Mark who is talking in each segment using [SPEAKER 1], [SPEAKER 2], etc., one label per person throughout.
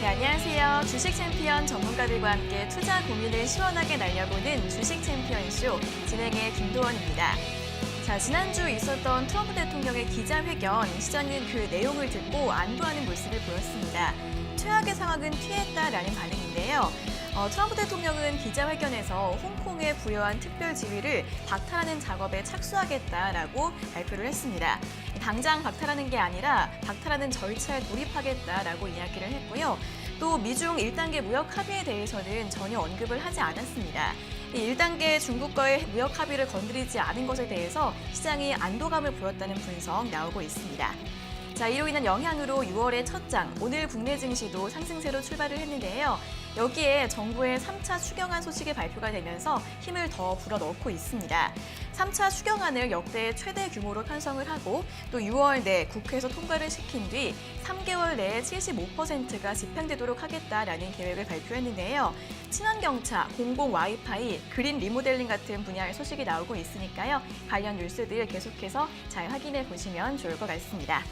[SPEAKER 1] 네, 안녕하세요. 주식 챔피언 전문가들과 함께 투자 고민을 시원하게 날려보는 주식 챔피언쇼 진행의 김도원입니다. 자, 지난주 있었던 트럼프 대통령의 기자회견, 시장은 그 내용을 듣고 안도하는 모습을 보였습니다. 최악의 상황은 피했다라는 반응인데요. 트럼프 대통령은 기자회견에서 홍콩에 부여한 특별 지위를 박탈하는 작업에 착수하겠다라고 발표를 했습니다. 당장 박탈하는 게 아니라 박탈하는 절차에 돌입하겠다라고 이야기를 했고요. 또 미중 1단계 무역 합의에 대해서는 전혀 언급을 하지 않았습니다. 이 1단계 중국과의 무역 합의를 건드리지 않은 것에 대해서 시장이 안도감을 보였다는 분석 나오고 있습니다. 자, 이로 인한 영향으로 6월의 첫 장, 오늘 국내 증시도 상승세로 출발을 했는데요. 여기에 정부의 3차 추경안 소식이 발표가 되면서 힘을 더 불어넣고 있습니다. 3차 추경안을 역대 최대 규모로 편성을 하고 또 6월 내 국회에서 통과를 시킨 뒤 3개월 내에 75%가 집행되도록 하겠다라는 계획을 발표했는데요. 친환경차, 공공 와이파이, 그린 리모델링 같은 분야의 소식이 나오고 있으니까요. 관련 뉴스들 계속해서 잘 확인해 보시면 좋을 것 같습니다.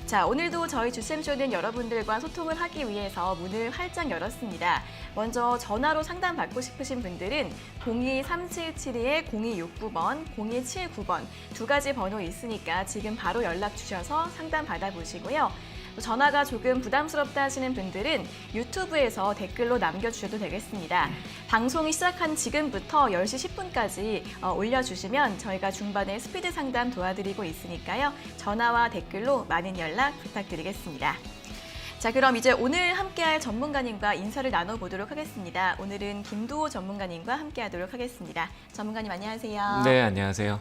[SPEAKER 1] 자, 오늘도 저희 주쌤쇼는 여러분들과 소통을 하기 위해서 문을 활짝 열었습니다. 먼저 전화로 상담 받고 싶으신 분들은 02-3772-0269번, 0279번 두 가지 번호 있으니까 지금 바로 연락 주셔서 상담 받아보시고요. 전화가 조금 부담스럽다 하시는 분들은 유튜브에서 댓글로 남겨주셔도 되겠습니다. 방송이 시작한 지금부터 10시 10분까지 올려주시면 저희가 중반에 스피드 상담 도와드리고 있으니까요. 전화와 댓글로 많은 연락 부탁드리겠습니다. 자, 그럼 이제 오늘 함께할 전문가님과 인사를 나눠보도록 하겠습니다. 오늘은 김도호 전문가님과 함께하도록 하겠습니다. 전문가님 안녕하세요.
[SPEAKER 2] 네, 안녕하세요.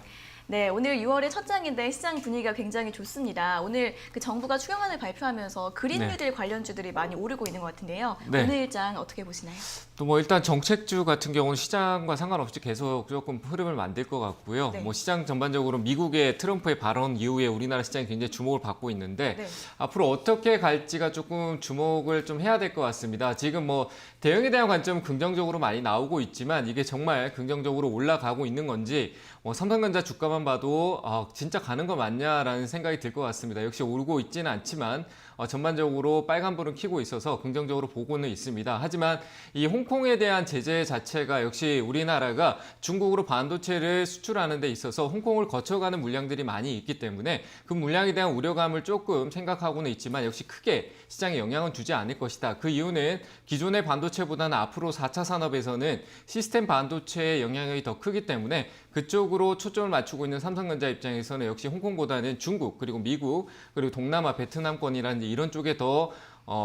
[SPEAKER 1] 네, 오늘 6월의 첫 장인데 시장 분위기가 굉장히 좋습니다. 오늘 그 정부가 추경안을 발표하면서 그린 뉴딜 관련주들이 많이 오르고 있는 것 같은데요.
[SPEAKER 2] 네.
[SPEAKER 1] 오늘 일장 어떻게 보시나요?
[SPEAKER 2] 또 뭐 일단 정책주 같은 경우는 시장과 상관없이 계속 조금 흐름을 만들 것 같고요.
[SPEAKER 1] 네.
[SPEAKER 2] 뭐 시장 전반적으로 미국의 트럼프의 발언 이후에 우리나라 시장이 굉장히 주목을 받고 있는데
[SPEAKER 1] 네.
[SPEAKER 2] 앞으로 어떻게 갈지가 조금 주목을 좀 해야 될 것 같습니다. 지금 뭐 대응에 대한 관점은 긍정적으로 많이 나오고 있지만 이게 정말 긍정적으로 올라가고 있는 건지 삼성전자 주가만 봐도 진짜 가는 거 맞냐라는 생각이 들 것 같습니다. 역시 오르고 있지는 않지만 전반적으로 빨간불은 켜고 있어서 긍정적으로 보고는 있습니다. 하지만 이 홍콩에 대한 제재 자체가 역시 우리나라가 중국으로 반도체를 수출하는 데 있어서 홍콩을 거쳐가는 물량들이 많이 있기 때문에 그 물량에 대한 우려감을 조금 생각하고는 있지만 역시 크게 시장에 영향은 주지 않을 것이다. 그 이유는 기존의 반도체보다는 앞으로 4차 산업에서는 시스템 반도체의 영향이 더 크기 때문에 그쪽으로 초점을 맞추고 있는 삼성전자 입장에서는 역시 홍콩보다는 중국 그리고 미국 그리고 동남아 베트남권이라든지 이런 쪽에 더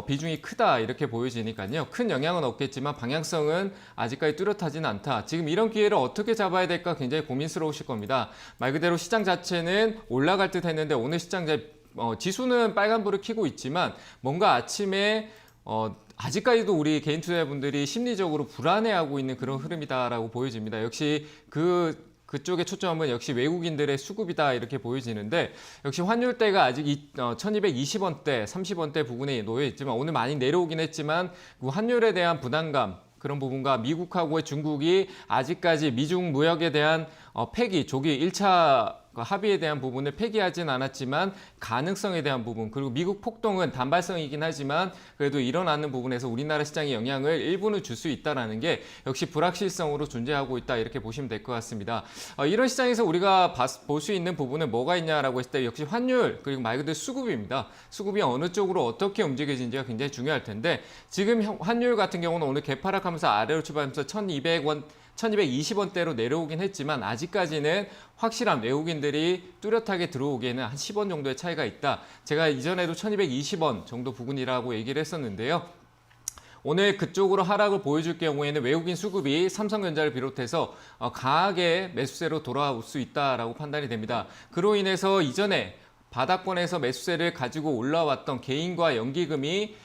[SPEAKER 2] 비중이 크다 이렇게 보여지니까요. 큰 영향은 없겠지만 방향성은 아직까지 뚜렷하지는 않다. 지금 이런 기회를 어떻게 잡아야 될까 굉장히 고민스러우실 겁니다. 말 그대로 시장 자체는 올라갈 듯 했는데 오늘 시장 지수는 빨간불을 켜고 있지만 뭔가 아침에 아직까지도 우리 개인 투자자분들이 심리적으로 불안해하고 있는 그런 흐름이다라고 보여집니다. 역시 그쪽의 초점은 역시 외국인들의 수급이다 이렇게 보여지는데 역시 환율대가 아직 1220원대, 30원대 부분에 놓여 있지만 오늘 많이 내려오긴 했지만 그 환율에 대한 부담감 그런 부분과 미국하고의 중국이 아직까지 미중 무역에 대한 조기 1차 합의에 대한 부분을 폐기하진 않았지만 가능성에 대한 부분 그리고 미국 폭동은 단발성이긴 하지만 그래도 일어나는 부분에서 우리나라 시장에 영향을 일부는 줄 수 있다는 게 역시 불확실성으로 존재하고 있다 이렇게 보시면 될 것 같습니다. 이런 시장에서 우리가 볼 수 있는 부분은 뭐가 있냐라고 했을 때 역시 환율 그리고 말 그대로 수급입니다. 수급이 어느 쪽으로 어떻게 움직여지는지가 굉장히 중요할 텐데 지금 환율 같은 경우는 오늘 개파락하면서 아래로 출발하면서 1220원대로 내려오긴 했지만 아직까지는 확실한 외국인들이 뚜렷하게 들어오기에는 한 10원 정도의 차이가 있다. 제가 이전에도 1220원 정도 부근이라고 얘기를 했었는데요. 오늘 그쪽으로 하락을 보여줄 경우에는 외국인 수급이 삼성전자를 비롯해서 강하게 매수세로 돌아올 수 있다라고 판단이 됩니다. 그로 인해서 이전에 바닥권에서 매수세를 가지고 올라왔던 개인과 연기금이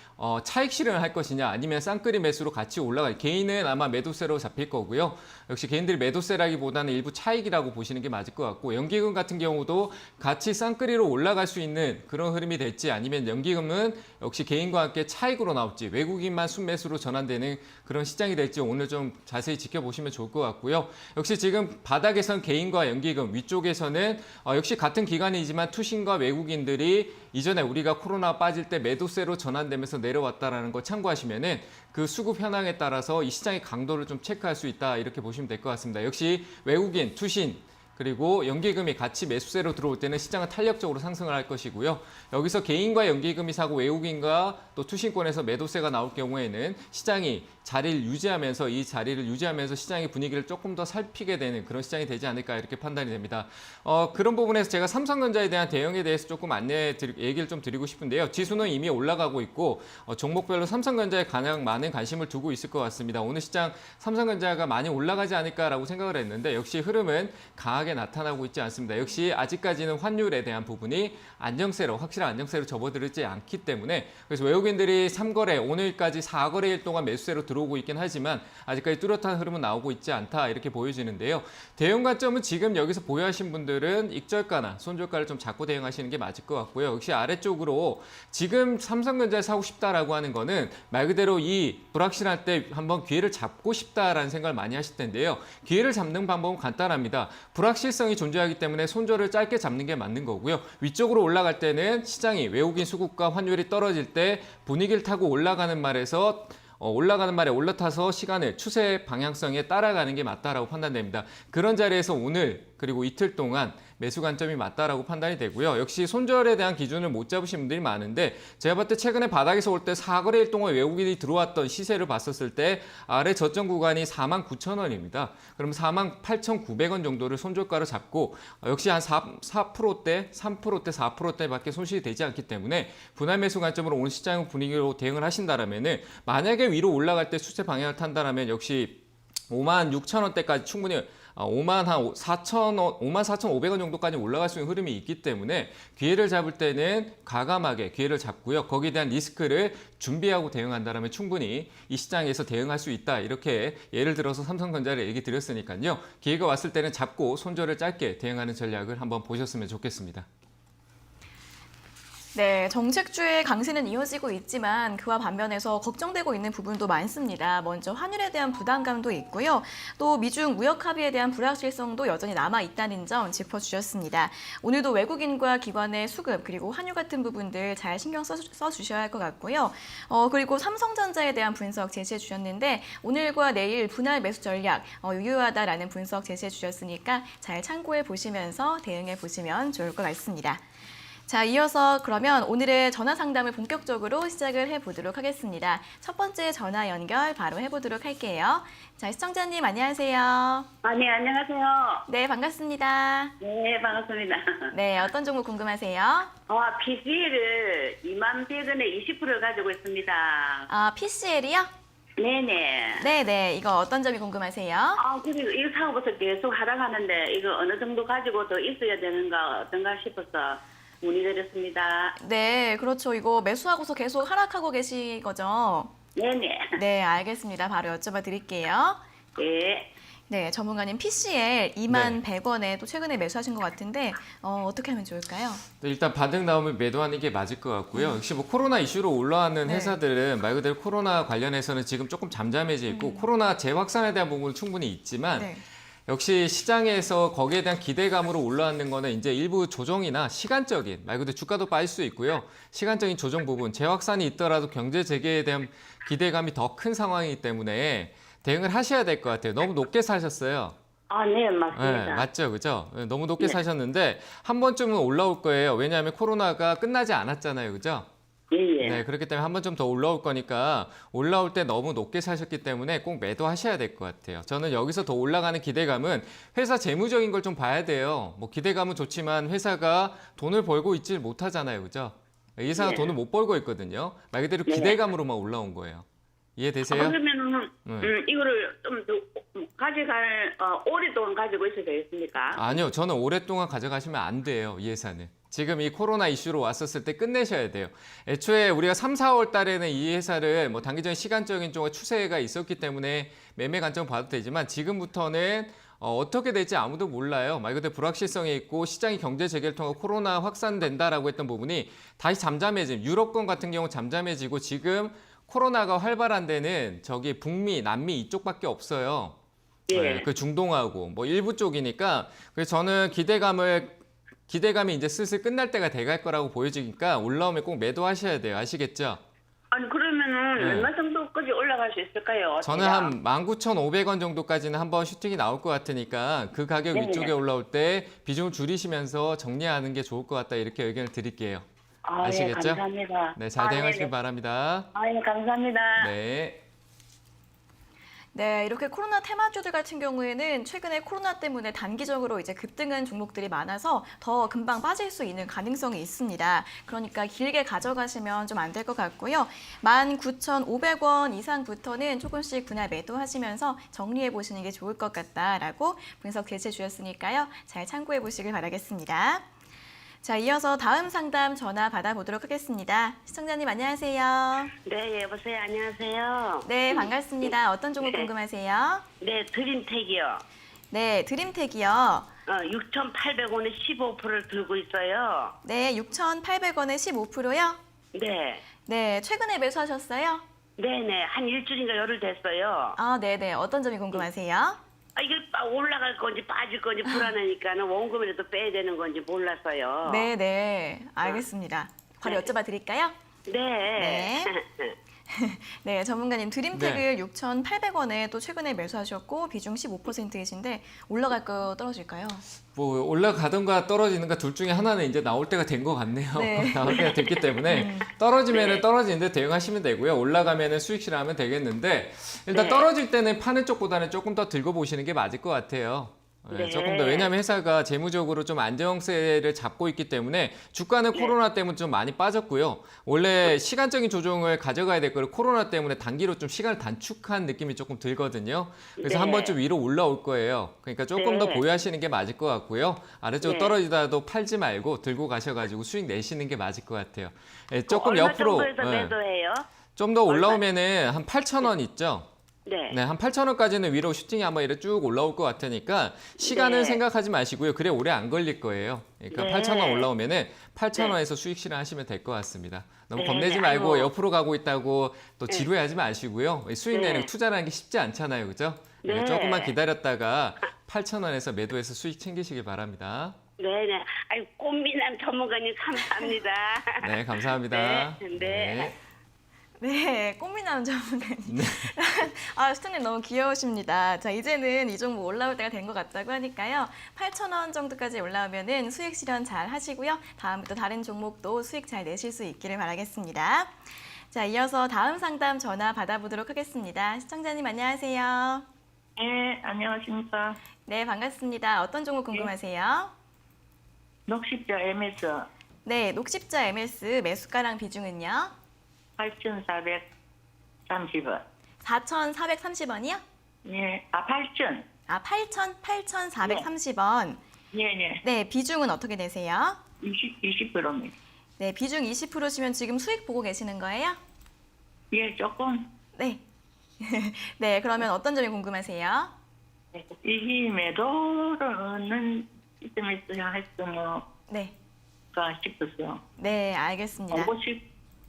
[SPEAKER 2] 차익 실현을 할 것이냐 아니면 쌍끌이 매수로 같이 올라갈 개인은 아마 매도세로 잡힐 거고요. 역시 개인들이 매도세라기보다는 일부 차익이라고 보시는 게 맞을 것 같고 연기금 같은 경우도 같이 쌍끌이로 올라갈 수 있는 그런 흐름이 될지 아니면 연기금은 역시 개인과 함께 차익으로 나올지 외국인만 순매수로 전환되는 그런 시장이 될지 오늘 좀 자세히 지켜보시면 좋을 것 같고요. 역시 지금 바닥에선 개인과 연기금 위쪽에서는 역시 같은 기간이지만 투신과 외국인들이 이전에 우리가 코로나 빠질 때 매도세로 전환되면서 내려왔다라는 거 참고하시면은 그 수급 현황에 따라서 이 시장의 강도를 좀 체크할 수 있다 이렇게 보시면 될 것 같습니다. 역시 외국인, 투신 그리고 연기금이 같이 매수세로 들어올 때는 시장은 탄력적으로 상승을 할 것이고요. 여기서 개인과 연기금이 사고 외국인과 또 투신권에서 매도세가 나올 경우에는 시장이 자리를 유지하면서 이 자리를 유지하면서 시장의 분위기를 조금 더 살피게 되는 그런 시장이 되지 않을까 이렇게 판단이 됩니다. 그런 부분에서 제가 삼성전자에 대한 대응에 대해서 조금 얘기를 좀 드리고 싶은데요. 지수는 이미 올라가고 있고 종목별로 삼성전자에 가장 많은 관심을 두고 있을 것 같습니다. 오늘 시장 삼성전자가 많이 올라가지 않을까라고 생각을 했는데 역시 흐름은 강하게 나타나고 있지 않습니다. 역시 아직까지는 환율에 대한 부분이 확실한 안정세로 접어들지 않기 때문에 그래서 외국인들이 3거래 오늘까지 4거래일 동안 매수세로 들어오고 있긴 하지만 아직까지 뚜렷한 흐름은 나오고 있지 않다 이렇게 보여지는데요. 대응 관점은 지금 여기서 보유하신 분들은 익절가나 손절가를 좀 잡고 대응하시는 게 맞을 것 같고요. 역시 아래쪽으로 지금 삼성전자를 사고 싶다라고 하는 거는 말 그대로 이 불확실할 때 한번 기회를 잡고 싶다라는 생각을 많이 하실 텐데요. 기회를 잡는 방법은 간단합니다. 불확실성이 존재하기 때문에 손절을 짧게 잡는 게 맞는 거고요. 위쪽으로 올라갈 때는 시장이 외국인 수급과 환율이 떨어질 때 분위기를 타고 올라가는 말에 올라타서 시간을 추세 방향성에 따라가는 게 맞다라고 판단됩니다. 그런 자리에서 오늘 그리고 이틀 동안 매수 관점이 맞다라고 판단이 되고요. 역시 손절에 대한 기준을 못 잡으신 분들이 많은데 제가 봤을 때 최근에 바닥에서 올 때 4거래일 동안 외국인이 들어왔던 시세를 봤었을 때 아래 저점 구간이 49,000원입니다. 그럼 48,900원 정도를 손절가로 잡고 역시 한 4%대, 3%대, 4%대밖에 손실이 되지 않기 때문에 분할 매수 관점으로 오늘 시장 분위기로 대응을 하신다라면은 만약에 위로 올라갈 때 수세 방향을 탄다라면 역시 56,000원대까지 충분히 54,500원 정도까지 올라갈 수 있는 흐름이 있기 때문에 기회를 잡을 때는 과감하게 기회를 잡고요. 거기에 대한 리스크를 준비하고 대응한다면 충분히 이 시장에서 대응할 수 있다. 이렇게 예를 들어서 삼성전자를 얘기 드렸으니까요. 기회가 왔을 때는 잡고 손절을 짧게 대응하는 전략을 한번 보셨으면 좋겠습니다.
[SPEAKER 1] 네, 정책주의 강세는 이어지고 있지만 그와 반면에서 걱정되고 있는 부분도 많습니다. 먼저 환율에 대한 부담감도 있고요. 또 미중 무역 합의에 대한 불확실성도 여전히 남아 있다는 점 짚어주셨습니다. 오늘도 외국인과 기관의 수급 그리고 환율 같은 부분들 잘 신경 써주셔야 할 것 같고요. 그리고 삼성전자에 대한 분석 제시해 주셨는데 오늘과 내일 분할 매수 전략 유효하다라는 분석 제시해 주셨으니까 잘 참고해 보시면서 대응해 보시면 좋을 것 같습니다. 자, 이어서 그러면 오늘의 전화 상담을 본격적으로 시작을 해보도록 하겠습니다. 첫 번째 전화 연결 바로 해보도록 할게요. 자, 시청자님 안녕하세요.
[SPEAKER 3] 네, 안녕하세요.
[SPEAKER 1] 네, 반갑습니다.
[SPEAKER 3] 네, 반갑습니다.
[SPEAKER 1] 네, 어떤 종목 궁금하세요?
[SPEAKER 3] PC를 21,100원에 20% 가지고 있습니다.
[SPEAKER 1] 아, PCL이요?
[SPEAKER 3] 네네.
[SPEAKER 1] 네네, 이거 어떤 점이 궁금하세요?
[SPEAKER 3] 그리고 이거 사고부터 계속 하락하는데 이거 어느 정도 가지고 더 있어야 되는가 어떤가 싶어서 문의드렸습니다.
[SPEAKER 1] 네, 그렇죠. 이거 매수하고서 계속 하락하고 계신 거죠?
[SPEAKER 3] 네네.
[SPEAKER 1] 네, 알겠습니다. 바로 여쭤봐 드릴게요.
[SPEAKER 3] 네.
[SPEAKER 1] 네, 전문가님 PCL 21,100원에 또 최근에 매수하신 것 같은데 어떻게 하면 좋을까요?
[SPEAKER 2] 네, 일단 반등 나오면 매도하는 게 맞을 것 같고요. 역시 뭐 코로나 이슈로 올라왔는
[SPEAKER 1] 네.
[SPEAKER 2] 회사들은 말 그대로 코로나 관련해서는 지금 조금 잠잠해져 있고 코로나 재확산에 대한 부분은 충분히 있지만
[SPEAKER 1] 네.
[SPEAKER 2] 역시 시장에서 거기에 대한 기대감으로 올라왔는 거는 이제 일부 조정이나 시간적인 말 그대로 주가도 빠질 수 있고요. 시간적인 조정 부분, 재확산이 있더라도 경제 재개에 대한 기대감이 더 큰 상황이기 때문에 대응을 하셔야 될 것 같아요. 너무 높게 사셨어요.
[SPEAKER 3] 네, 맞습니다.
[SPEAKER 2] 네, 맞죠, 그죠? 너무 높게
[SPEAKER 3] 네.
[SPEAKER 2] 사셨는데 한 번쯤은 올라올 거예요. 왜냐하면 코로나가 끝나지 않았잖아요, 그죠?
[SPEAKER 3] 예.
[SPEAKER 2] 네, 그렇기 때문에 한 번 좀 더 올라올 거니까 올라올 때 너무 높게 사셨기 때문에 꼭 매도하셔야 될 것 같아요. 저는 여기서 더 올라가는 기대감은 회사 재무적인 걸 좀 봐야 돼요. 뭐 기대감은 좋지만 회사가 돈을 벌고 있질 못하잖아요, 그죠? 이 회사가
[SPEAKER 3] 네.
[SPEAKER 2] 돈을 못 벌고 있거든요. 말 그대로
[SPEAKER 3] 네.
[SPEAKER 2] 기대감으로만 올라온 거예요. 이해되세요?
[SPEAKER 3] 그러면은 이거를 좀 더 가져갈 오랫동안 가지고 있어야 되겠습니까?
[SPEAKER 2] 아니요, 저는 오랫동안 가져가시면 안 돼요, 이 회사는. 지금 이 코로나 이슈로 왔었을 때 끝내셔야 돼요. 애초에 우리가 3, 4월 달에는 이 회사를 뭐 단기적인 시간적인 좀 추세가 있었기 때문에 매매 관점 봐도 되지만 지금부터는 어떻게 될지 아무도 몰라요. 말 그대로 불확실성이 있고 시장이 경제 재개를 통해 코로나 확산된다라고 했던 부분이 다시 잠잠해지고 유럽권 같은 경우 잠잠해지고 지금 코로나가 활발한 데는 저기 북미, 남미 이쪽밖에 없어요.
[SPEAKER 3] 예.
[SPEAKER 2] 네, 그 중동하고 뭐 일부 쪽이니까 그래서 저는 기대감을 기대감이 이제 슬슬 끝날 때가 돼갈 거라고 보여지니까 올라오면 꼭 매도하셔야 돼요. 아시겠죠?
[SPEAKER 3] 아니 그러면은
[SPEAKER 2] 네.
[SPEAKER 3] 얼마 정도까지 올라갈 수 있을까요?
[SPEAKER 2] 저는 한 19,500원 정도까지는 한번 슈팅이 나올 것 같으니까 그 가격
[SPEAKER 3] 네네.
[SPEAKER 2] 위쪽에 올라올 때 비중을 줄이시면서 정리하는 게 좋을 것 같다 이렇게 의견을 드릴게요.
[SPEAKER 3] 아,
[SPEAKER 2] 아시겠죠?
[SPEAKER 3] 예, 감사합니다.
[SPEAKER 2] 네, 잘 대응하시길
[SPEAKER 3] 네네.
[SPEAKER 2] 바랍니다.
[SPEAKER 3] 아, 예, 감사합니다.
[SPEAKER 2] 네.
[SPEAKER 1] 네, 이렇게 코로나 테마주들 같은 경우에는 최근에 코로나 때문에 단기적으로 이제 급등한 종목들이 많아서 더 금방 빠질 수 있는 가능성이 있습니다. 그러니까 길게 가져가시면 좀 안 될 것 같고요. 19,500원 이상부터는 조금씩 분할 매도하시면서 정리해 보시는 게 좋을 것 같다라고 분석 제시해 주셨으니까요. 잘 참고해 보시길 바라겠습니다. 자, 이어서 다음 상담 전화 받아보도록 하겠습니다. 시청자님 안녕하세요.
[SPEAKER 3] 네, 여보세요. 안녕하세요.
[SPEAKER 1] 네, 반갑습니다. 어떤 종목
[SPEAKER 3] 네.
[SPEAKER 1] 궁금하세요?
[SPEAKER 3] 네, 드림텍이요.
[SPEAKER 1] 네, 드림텍이요.
[SPEAKER 3] 6,800원에 15%를 들고 있어요.
[SPEAKER 1] 네, 6,800원에 15%요?
[SPEAKER 3] 네.
[SPEAKER 1] 네, 최근에 매수하셨어요?
[SPEAKER 3] 네네. 한 일주일인가 열흘 됐어요.
[SPEAKER 1] 아, 네네. 어떤 점이 궁금하세요?
[SPEAKER 3] 이게 올라갈 건지 빠질 건지 불안하니까는 원금이라도 빼야 되는 건지 몰라서요.
[SPEAKER 1] 네네. 알겠습니다. 바로
[SPEAKER 3] 네.
[SPEAKER 1] 여쭤봐 드릴까요?
[SPEAKER 3] 네.
[SPEAKER 1] 네, 전문가님 드림텍을 6,800원에 또 최근에 매수하셨고 비중 15%이신데 올라갈 거 떨어질까요?
[SPEAKER 2] 뭐 올라가든가 떨어지는가 둘 중에 하나는 이제 나올 때가 된 것 같네요.
[SPEAKER 1] 네.
[SPEAKER 2] 나올 때가 됐기 때문에 떨어지면은
[SPEAKER 3] 네.
[SPEAKER 2] 떨어지는데 대응하시면 되고요. 올라가면은 수익 실하면 되겠는데 일단
[SPEAKER 3] 네.
[SPEAKER 2] 떨어질 때는 파는 쪽보다는 조금 더 들고 보시는 게 맞을 것 같아요. 네,
[SPEAKER 3] 네.
[SPEAKER 2] 조금 더 왜냐하면 회사가 재무적으로 좀 안정세를 잡고 있기 때문에 주가는
[SPEAKER 3] 네.
[SPEAKER 2] 코로나 때문에 좀 많이 빠졌고요. 원래 시간적인 조정을 가져가야 될 거를 코로나 때문에 단기로 좀 시간을 단축한 느낌이 조금 들거든요. 그래서
[SPEAKER 3] 네.
[SPEAKER 2] 한 번쯤 위로 올라올 거예요. 그러니까 조금 더
[SPEAKER 3] 네.
[SPEAKER 2] 보유하시는 게 맞을 것 같고요. 아래쪽으로
[SPEAKER 3] 네.
[SPEAKER 2] 떨어지다도 팔지 말고 들고 가셔가지고 수익 내시는 게 맞을 것 같아요. 예, 조금
[SPEAKER 3] 얼마
[SPEAKER 2] 옆으로
[SPEAKER 3] 정도에서 매도해요?
[SPEAKER 2] 좀 더
[SPEAKER 3] 얼마?
[SPEAKER 2] 올라오면은 한 8,000원 있죠.
[SPEAKER 3] 네.
[SPEAKER 2] 네, 한 8,000원까지는 위로 슈팅이 아마 이렇게 쭉 올라올 것 같으니까 시간은
[SPEAKER 3] 네.
[SPEAKER 2] 생각하지 마시고요. 그래 오래 안 걸릴 거예요. 그러니까
[SPEAKER 3] 네.
[SPEAKER 2] 8,000원 올라오면은 8,000원에서 수익 실현하시면 될 것 같습니다. 너무
[SPEAKER 3] 네,
[SPEAKER 2] 겁내지
[SPEAKER 3] 네.
[SPEAKER 2] 말고
[SPEAKER 3] 아이고.
[SPEAKER 2] 옆으로 가고 있다고 또
[SPEAKER 3] 네.
[SPEAKER 2] 지루해하지 마시고요. 수익
[SPEAKER 3] 네.
[SPEAKER 2] 내는 투자라는 게 쉽지 않잖아요, 그죠?
[SPEAKER 3] 네.
[SPEAKER 2] 조금만 기다렸다가 8,000원에서 매도해서 수익 챙기시길 바랍니다.
[SPEAKER 3] 네네. 아유, 꽃미남 전문가님 감사합니다.
[SPEAKER 2] 네, 감사합니다.
[SPEAKER 3] 네, 네.
[SPEAKER 1] 네, 꽃미남 전문가님. 아, 스타님 너무 귀여우십니다. 자, 이제는 이 종목 올라올 때가 된 것 같다고 하니까요. 8,000원 정도까지 올라오면은 수익 실현 잘 하시고요. 다음부터 다른 종목도 수익 잘 내실 수 있기를 바라겠습니다. 자, 이어서 다음 상담 전화 받아보도록 하겠습니다. 시청자님 안녕하세요.
[SPEAKER 4] 네, 안녕하십니까.
[SPEAKER 1] 네, 반갑습니다. 어떤 종목 궁금하세요?
[SPEAKER 4] 녹십자 MS
[SPEAKER 1] 네, 녹십자 MS 매수가랑 비중은요?
[SPEAKER 4] 8,430원.
[SPEAKER 1] 4,430원이요?
[SPEAKER 4] 예, 8,000.
[SPEAKER 1] 아, 8,430원.
[SPEAKER 4] 예, 예.
[SPEAKER 1] 네, 비중은 어떻게 되세요?
[SPEAKER 4] 20%입니다.
[SPEAKER 1] 네, 비중 20%시면 지금 수익 보고 계시는 거예요?
[SPEAKER 4] 예, 조금.
[SPEAKER 1] 네. 네, 그러면 어떤 점이 궁금하세요?
[SPEAKER 4] 이 매도는 시점에 있어야 했으면가
[SPEAKER 1] 네.
[SPEAKER 4] 싶었어요.
[SPEAKER 1] 네, 알겠습니다.
[SPEAKER 4] 보고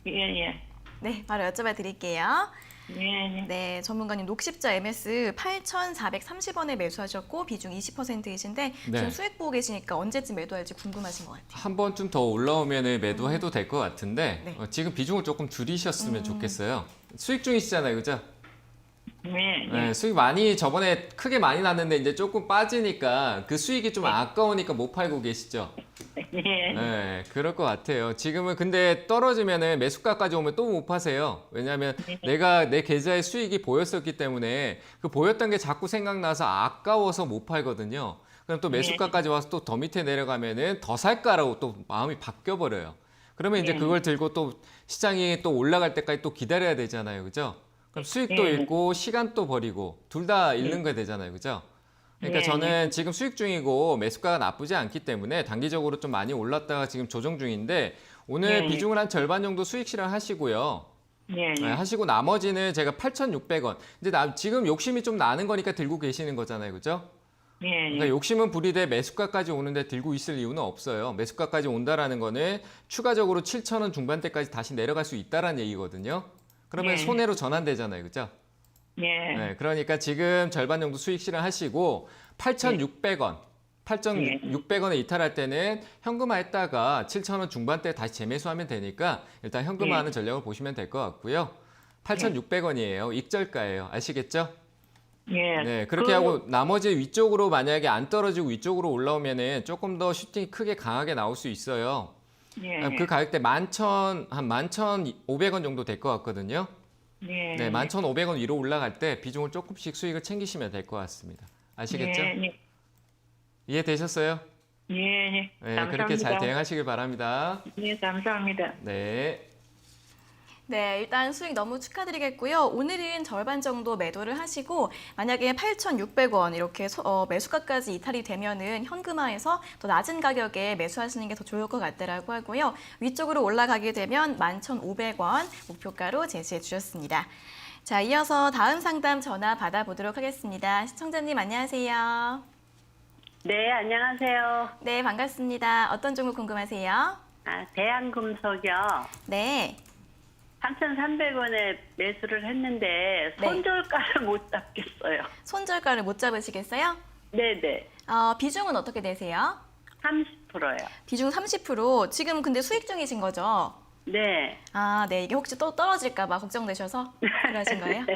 [SPEAKER 4] 예, 예.
[SPEAKER 1] 네, 바로 여쭤봐 드릴게요.
[SPEAKER 4] 예, 예.
[SPEAKER 1] 네, 전문가님 녹십자 MS 8,430원에 매수하셨고 비중 20%이신데
[SPEAKER 2] 네.
[SPEAKER 1] 지금 수익 보고 계시니까 언제쯤 매도할지 궁금하신 것 같아요.
[SPEAKER 2] 한 번쯤 더 올라오면 매도해도 될 것 같은데
[SPEAKER 1] 네.
[SPEAKER 2] 지금 비중을 조금 줄이셨으면 좋겠어요. 수익 중이시잖아요, 그죠?
[SPEAKER 4] 예, 예.
[SPEAKER 2] 네, 수익 많이 저번에 크게 많이 났는데 이제 조금 빠지니까 그 수익이 좀 아까우니까 못 팔고 계시죠?
[SPEAKER 4] 예.
[SPEAKER 2] 네, 그럴 것 같아요. 지금은 근데 떨어지면은 매수가까지 오면 또 못 파세요. 왜냐하면 내가 내 계좌에 수익이 보였었기 때문에 그 보였던 게 자꾸 생각나서 아까워서 못 팔거든요. 그럼 또 매수가까지 와서 또 더 밑에 내려가면은 더 살까라고 또 마음이 바뀌어 버려요. 그러면 이제 그걸 들고 또 시장이 또 올라갈 때까지 또 기다려야 되잖아요, 그죠? 그럼 수익도 잃고 시간도 버리고 둘 다 잃는 게 되잖아요, 그죠? 그러니까
[SPEAKER 4] 네.
[SPEAKER 2] 저는 지금 수익 중이고 매수가가 나쁘지 않기 때문에 단기적으로 좀 많이 올랐다가 지금 조정 중인데 오늘
[SPEAKER 4] 네.
[SPEAKER 2] 비중을 한 절반 정도 수익 실현하시고요.
[SPEAKER 4] 예,
[SPEAKER 2] 네,
[SPEAKER 4] 예.
[SPEAKER 2] 하시고 나머지는 제가 8,600원. 근데 지금 욕심이 좀 나는 거니까 들고 계시는 거잖아요, 그죠?
[SPEAKER 4] 예,
[SPEAKER 2] 그러니까
[SPEAKER 4] 예.
[SPEAKER 2] 욕심은 부리되 매수가까지 오는데 들고 있을 이유는 없어요. 매수가까지 온다라는 거는 추가적으로 7,000원 중반대까지 다시 내려갈 수 있다라는 얘기거든요. 그러면
[SPEAKER 4] 네.
[SPEAKER 2] 손해로 전환되잖아요, 그죠?
[SPEAKER 4] 예.
[SPEAKER 2] 네, 그러니까 지금 절반 정도 수익 실현하시고 8,600원 8,600원에 이탈할 때는 현금화했다가 7,000원 중반대 다시 재매수하면 되니까 일단 현금화하는 전략을 보시면 될 것 같고요. 8,600원이에요. 익절가예요. 아시겠죠?
[SPEAKER 4] 예.
[SPEAKER 2] 네, 그렇게 하고 나머지 위쪽으로 만약에 안 떨어지고 위쪽으로 올라오면은 조금 더 슈팅이 크게 강하게 나올 수 있어요.
[SPEAKER 4] 예.
[SPEAKER 2] 그 가격대 한 11,500원 정도 될 것 같거든요.
[SPEAKER 4] 예.
[SPEAKER 2] 네, 11,500원 위로 올라갈 때 비중을 조금씩 수익을 챙기시면 될 것 같습니다. 아시겠죠?
[SPEAKER 4] 예.
[SPEAKER 2] 이해되셨어요?
[SPEAKER 4] 예.
[SPEAKER 2] 네,
[SPEAKER 4] 감사합니다.
[SPEAKER 2] 그렇게 잘 대응하시길 바랍니다.
[SPEAKER 4] 예, 감사합니다.
[SPEAKER 2] 네.
[SPEAKER 1] 네, 일단 수익 너무 축하드리겠고요. 오늘은 절반 정도 매도를 하시고 만약에 8,600원 이렇게 매수가까지 이탈이 되면은 현금화해서 더 낮은 가격에 매수하시는 게 더 좋을 것 같다라고 하고요. 위쪽으로 올라가게 되면 11,500원 목표가로 제시해 주셨습니다. 자, 이어서 다음 상담 전화 받아보도록 하겠습니다. 시청자님 안녕하세요.
[SPEAKER 3] 네, 안녕하세요.
[SPEAKER 1] 네, 반갑습니다. 어떤 종목 궁금하세요?
[SPEAKER 3] 대한금속이요.
[SPEAKER 1] 네.
[SPEAKER 3] 3,300원에 매수를 했는데
[SPEAKER 1] 네.
[SPEAKER 3] 손절가를 못 잡겠어요.
[SPEAKER 1] 손절가를 못 잡으시겠어요?
[SPEAKER 3] 네네.
[SPEAKER 1] 비중은 어떻게 되세요?
[SPEAKER 3] 30%요.
[SPEAKER 1] 비중 30%. 지금 근데 수익 중이신 거죠?
[SPEAKER 3] 네.
[SPEAKER 1] 아, 네. 이게 혹시 또 떨어질까 봐 걱정되셔서 그러신 거예요?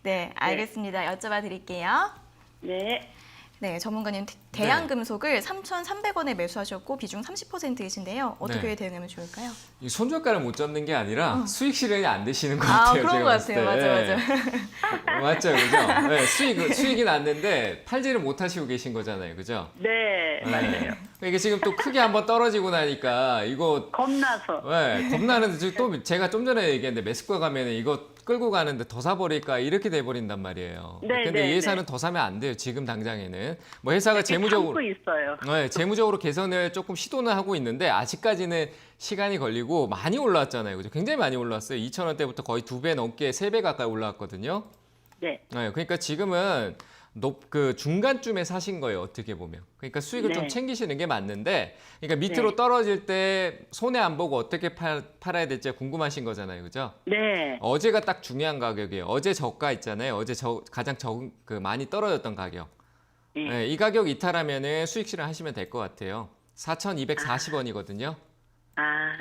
[SPEAKER 1] 네, 알겠습니다. 여쭤봐 드릴게요.
[SPEAKER 3] 네.
[SPEAKER 1] 네, 전문가님 대한금속을 3,300원에 매수하셨고 비중 30%이신데요. 어떻게
[SPEAKER 2] 네.
[SPEAKER 1] 대응하면 좋을까요?
[SPEAKER 2] 이 손절가를 못 잡는 게 아니라 수익 실현이 안 되시는 것
[SPEAKER 1] 아,
[SPEAKER 2] 같아요.
[SPEAKER 1] 그런
[SPEAKER 2] 제가
[SPEAKER 1] 것
[SPEAKER 2] 봤을
[SPEAKER 1] 같아요.
[SPEAKER 2] 때. 맞죠, 그죠? 네, 수익이 났는데 팔지를 못 하시고 계신 거잖아요, 그죠?
[SPEAKER 3] 네. 맞아요.
[SPEAKER 2] 이게 지금 또 크게 한번 떨어지고 나니까 이거
[SPEAKER 3] 겁나서.
[SPEAKER 2] 네, 겁나는데 또 제가 좀 전에 얘기했는데 매수가 가면은 이거 끌고 가는데 더 사버릴까 이렇게 돼버린단 말이에요.
[SPEAKER 3] 네,
[SPEAKER 2] 근데
[SPEAKER 3] 네,
[SPEAKER 2] 이 회사는
[SPEAKER 3] 네.
[SPEAKER 2] 더 사면 안 돼요. 지금 당장에는 뭐 회사가 재무적으로
[SPEAKER 3] 참고 있어요.
[SPEAKER 2] 네, 재무적으로 개선을 조금 시도는 하고 있는데 아직까지는 시간이 걸리고 많이 올라왔잖아요. 그죠? 굉장히 많이 올라왔어요. 2,000원대부터 거의 2배 넘게 3배 가까이 올라왔거든요.
[SPEAKER 3] 네.
[SPEAKER 2] 네, 그러니까 지금은 그 중간쯤에 사신 거예요. 어떻게 보면. 그러니까 수익을 좀
[SPEAKER 3] 네.
[SPEAKER 2] 챙기시는 게 맞는데, 그러니까 밑으로
[SPEAKER 3] 네.
[SPEAKER 2] 떨어질 때 손해 안 보고 어떻게 팔아야 될지 궁금하신 거잖아요, 그죠?
[SPEAKER 3] 네.
[SPEAKER 2] 어제가 딱 중요한 가격이에요. 어제 저가 있잖아요. 어제 가장 많이 떨어졌던 가격.
[SPEAKER 3] 네.
[SPEAKER 2] 네, 이 가격 이탈하면은 수익 실현하시면 될 것 같아요. 4,240원이거든요.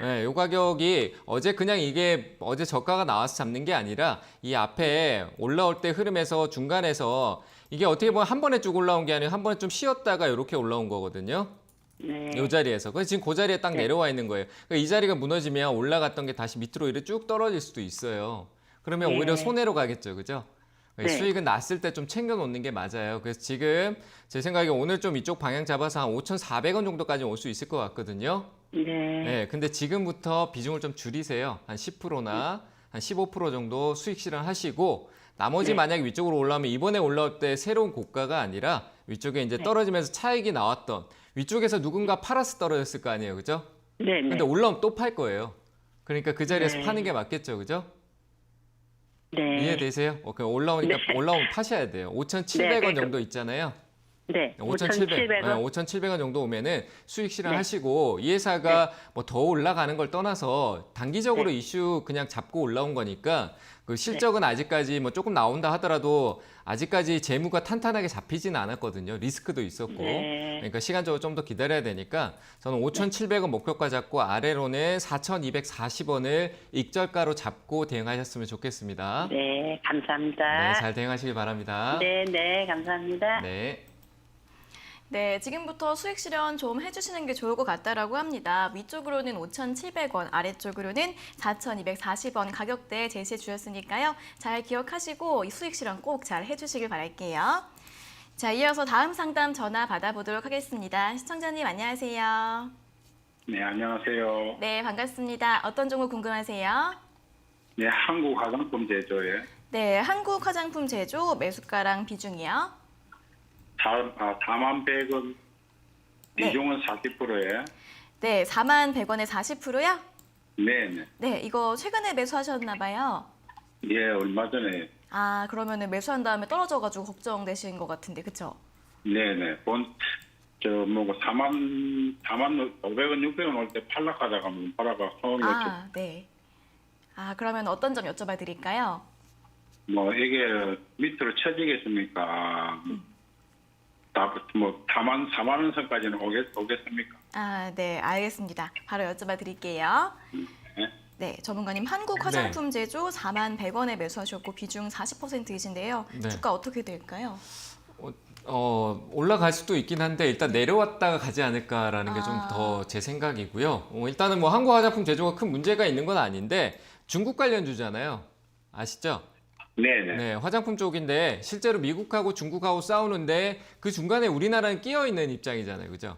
[SPEAKER 2] 네, 요 가격이 어제 그냥 이게 어제 저가가 나와서 잡는 게 아니라 이 앞에 올라올 때 흐름에서 중간에서 이게 어떻게 보면 한 번에 쭉 올라온 게 아니라 한 번에 좀 쉬었다가 이렇게 올라온 거거든요.
[SPEAKER 3] 네.
[SPEAKER 2] 이 자리에서. 그래서 지금 그 자리에 딱 내려와 있는 거예요. 그러니까 이 자리가 무너지면 올라갔던 게 다시 밑으로 이렇게 쭉 떨어질 수도 있어요. 그러면
[SPEAKER 3] 네.
[SPEAKER 2] 오히려 손해로 가겠죠. 그죠?
[SPEAKER 3] 네.
[SPEAKER 2] 수익은 났을 때 좀 챙겨 놓는 게 맞아요. 그래서 지금 제 생각에 오늘 좀 이쪽 방향 잡아서 한 5,400원 정도까지 올 수 있을 것 같거든요.
[SPEAKER 3] 네.
[SPEAKER 2] 네, 근데 지금부터 비중을 좀 줄이세요. 한 10%나 한 15% 정도 수익 실현하시고 나머지
[SPEAKER 3] 네.
[SPEAKER 2] 만약에 위쪽으로 올라오면 이번에 올라올 때 새로운 고가가 아니라 위쪽에 이제 떨어지면서 차익이 나왔던 위쪽에서 누군가 팔아서 떨어졌을 거 아니에요, 그죠?
[SPEAKER 3] 네.
[SPEAKER 2] 근데 올라오면 또 팔 거예요. 그러니까 그 자리에서
[SPEAKER 3] 네.
[SPEAKER 2] 파는 게 맞겠죠, 그죠?
[SPEAKER 3] 네.
[SPEAKER 2] 이해되세요? 올라오니까
[SPEAKER 3] 네.
[SPEAKER 2] 올라오면 파셔야 돼요. 5,700원
[SPEAKER 3] 네,
[SPEAKER 2] 정도 있잖아요.
[SPEAKER 3] 네.
[SPEAKER 2] 5,700원
[SPEAKER 3] 5,700원.
[SPEAKER 2] 5,700원 정도 오면은 수익 실현하시고 이 회사가 뭐 더 올라가는 걸 떠나서 단기적으로 이슈 그냥 잡고 올라온 거니까 그 실적은 아직까지 뭐 조금 나온다 하더라도 아직까지 재무가 탄탄하게 잡히지는 않았거든요. 리스크도 있었고.
[SPEAKER 3] 네.
[SPEAKER 2] 그러니까 시간적으로 좀 더 기다려야 되니까 저는 5,700원 목표가 잡고 아래로는 4,240원을 익절가로 잡고 대응하셨으면 좋겠습니다.
[SPEAKER 3] 네. 감사합니다.
[SPEAKER 2] 네, 잘 대응하시길 바랍니다.
[SPEAKER 3] 네. 네. 감사합니다.
[SPEAKER 2] 네.
[SPEAKER 1] 네, 지금부터 수익 실현 좀 해주시는 게 좋을 것 같다라고 합니다. 위쪽으로는 5,700원, 아래쪽으로는 4,240원 가격대 제시해 주셨으니까요. 잘 기억하시고 이 수익 실현 꼭 잘 해주시길 바랄게요. 자, 이어서 다음 상담 전화 받아보도록 하겠습니다. 시청자님 안녕하세요.
[SPEAKER 5] 네, 안녕하세요.
[SPEAKER 1] 네, 반갑습니다. 어떤 종목 궁금하세요?
[SPEAKER 5] 네, 한국 화장품 제조에
[SPEAKER 1] 네, 한국 화장품 제조 매수가랑 비중이요.
[SPEAKER 5] 41,000원,
[SPEAKER 1] 네.
[SPEAKER 5] 비중은 40%에.
[SPEAKER 1] 네, 41,100원에 40%요?
[SPEAKER 5] 네네.
[SPEAKER 1] 네, 이거 최근에 매수하셨나 봐요.
[SPEAKER 5] 예, 얼마 전에.
[SPEAKER 1] 아, 그러면은 매수한 다음에 떨어져가지고 걱정되신 것 같은데, 그쵸?
[SPEAKER 5] 네네. 4만 500원, 600원 올 때 팔락하다가 팔아가 서울로
[SPEAKER 1] 아, 네. 아, 그러면 어떤 점 여쭤봐 드릴까요?
[SPEAKER 5] 뭐 이게 밑으로 쳐지겠습니까? 뭐 4만 원 선까지는 오겠습니까?
[SPEAKER 1] 아, 네, 알겠습니다. 바로 여쭤봐 드릴게요.
[SPEAKER 5] 네?
[SPEAKER 1] 네, 전문가님 한국 화장품 제조 4만 100원에 매수하셨고 비중 40%이신데요.
[SPEAKER 2] 네.
[SPEAKER 1] 주가 어떻게 될까요?
[SPEAKER 2] 올라갈 수도 있긴 한데 일단 내려왔다가 가지 않을까라는 게 좀 더 제 생각이고요. 일단은 뭐 한국 화장품 제조가 큰 문제가 있는 건 아닌데 중국 관련주잖아요. 아시죠?
[SPEAKER 5] 네네.
[SPEAKER 2] 네, 화장품 쪽인데 실제로 미국하고 중국하고 싸우는데 그 중간에 우리나라는 끼어 있는 입장이잖아요. 그죠?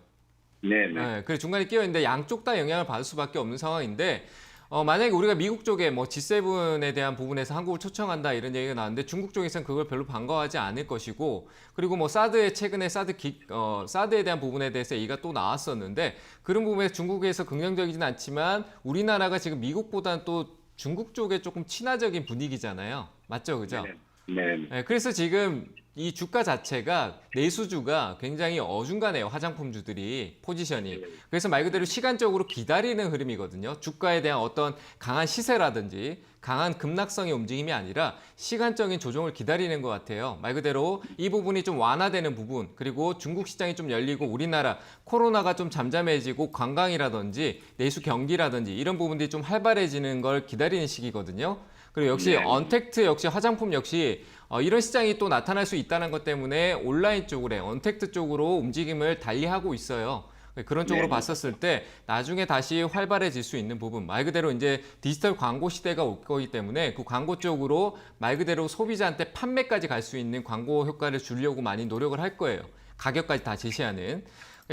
[SPEAKER 5] 네네.
[SPEAKER 2] 네, 그 중간에 끼어 있는데 양쪽 다 영향을 받을 수밖에 없는 상황인데 만약에 우리가 미국 쪽에 뭐 G7에 대한 부분에서 한국을 초청한다 이런 얘기가 나왔는데 중국 쪽에서는 그걸 별로 반가워하지 않을 것이고 그리고 뭐 사드에 최근에 사드에 대한 부분에 대해서 얘기가 또 나왔었는데 그런 부분에서 중국에서 긍정적이진 않지만 우리나라가 지금 미국보다는 또 중국 쪽에 조금 친화적인 분위기잖아요. 맞죠? 그죠?
[SPEAKER 5] 네네.
[SPEAKER 2] 네, 그래서 지금 이 주가 자체가 내수주가 굉장히 어중간해요. 화장품주들이 포지션이. 그래서 말 그대로 시간적으로 기다리는 흐름이거든요. 주가에 대한 어떤 강한 시세라든지 강한 급락성의 움직임이 아니라 시간적인 조정을 기다리는 것 같아요. 말 그대로 이 부분이 좀 완화되는 부분 그리고 중국 시장이 좀 열리고 우리나라 코로나가 좀 잠잠해지고 관광이라든지 내수 경기라든지 이런 부분들이 좀 활발해지는 걸 기다리는 시기거든요. 그리고 역시 언택트 역시 화장품 역시 이런 시장이 또 나타날 수 있다는 것 때문에 온라인 쪽으로 언택트 쪽으로 움직임을 달리하고 있어요. 그런 쪽으로 봤었을 때 나중에 다시 활발해질 수 있는 부분 말 그대로 이제 디지털 광고 시대가 올 거기 때문에 그 광고 쪽으로 말 그대로 소비자한테 판매까지 갈 수 있는 광고 효과를 주려고 많이 노력을 할 거예요. 가격까지 다 제시하는.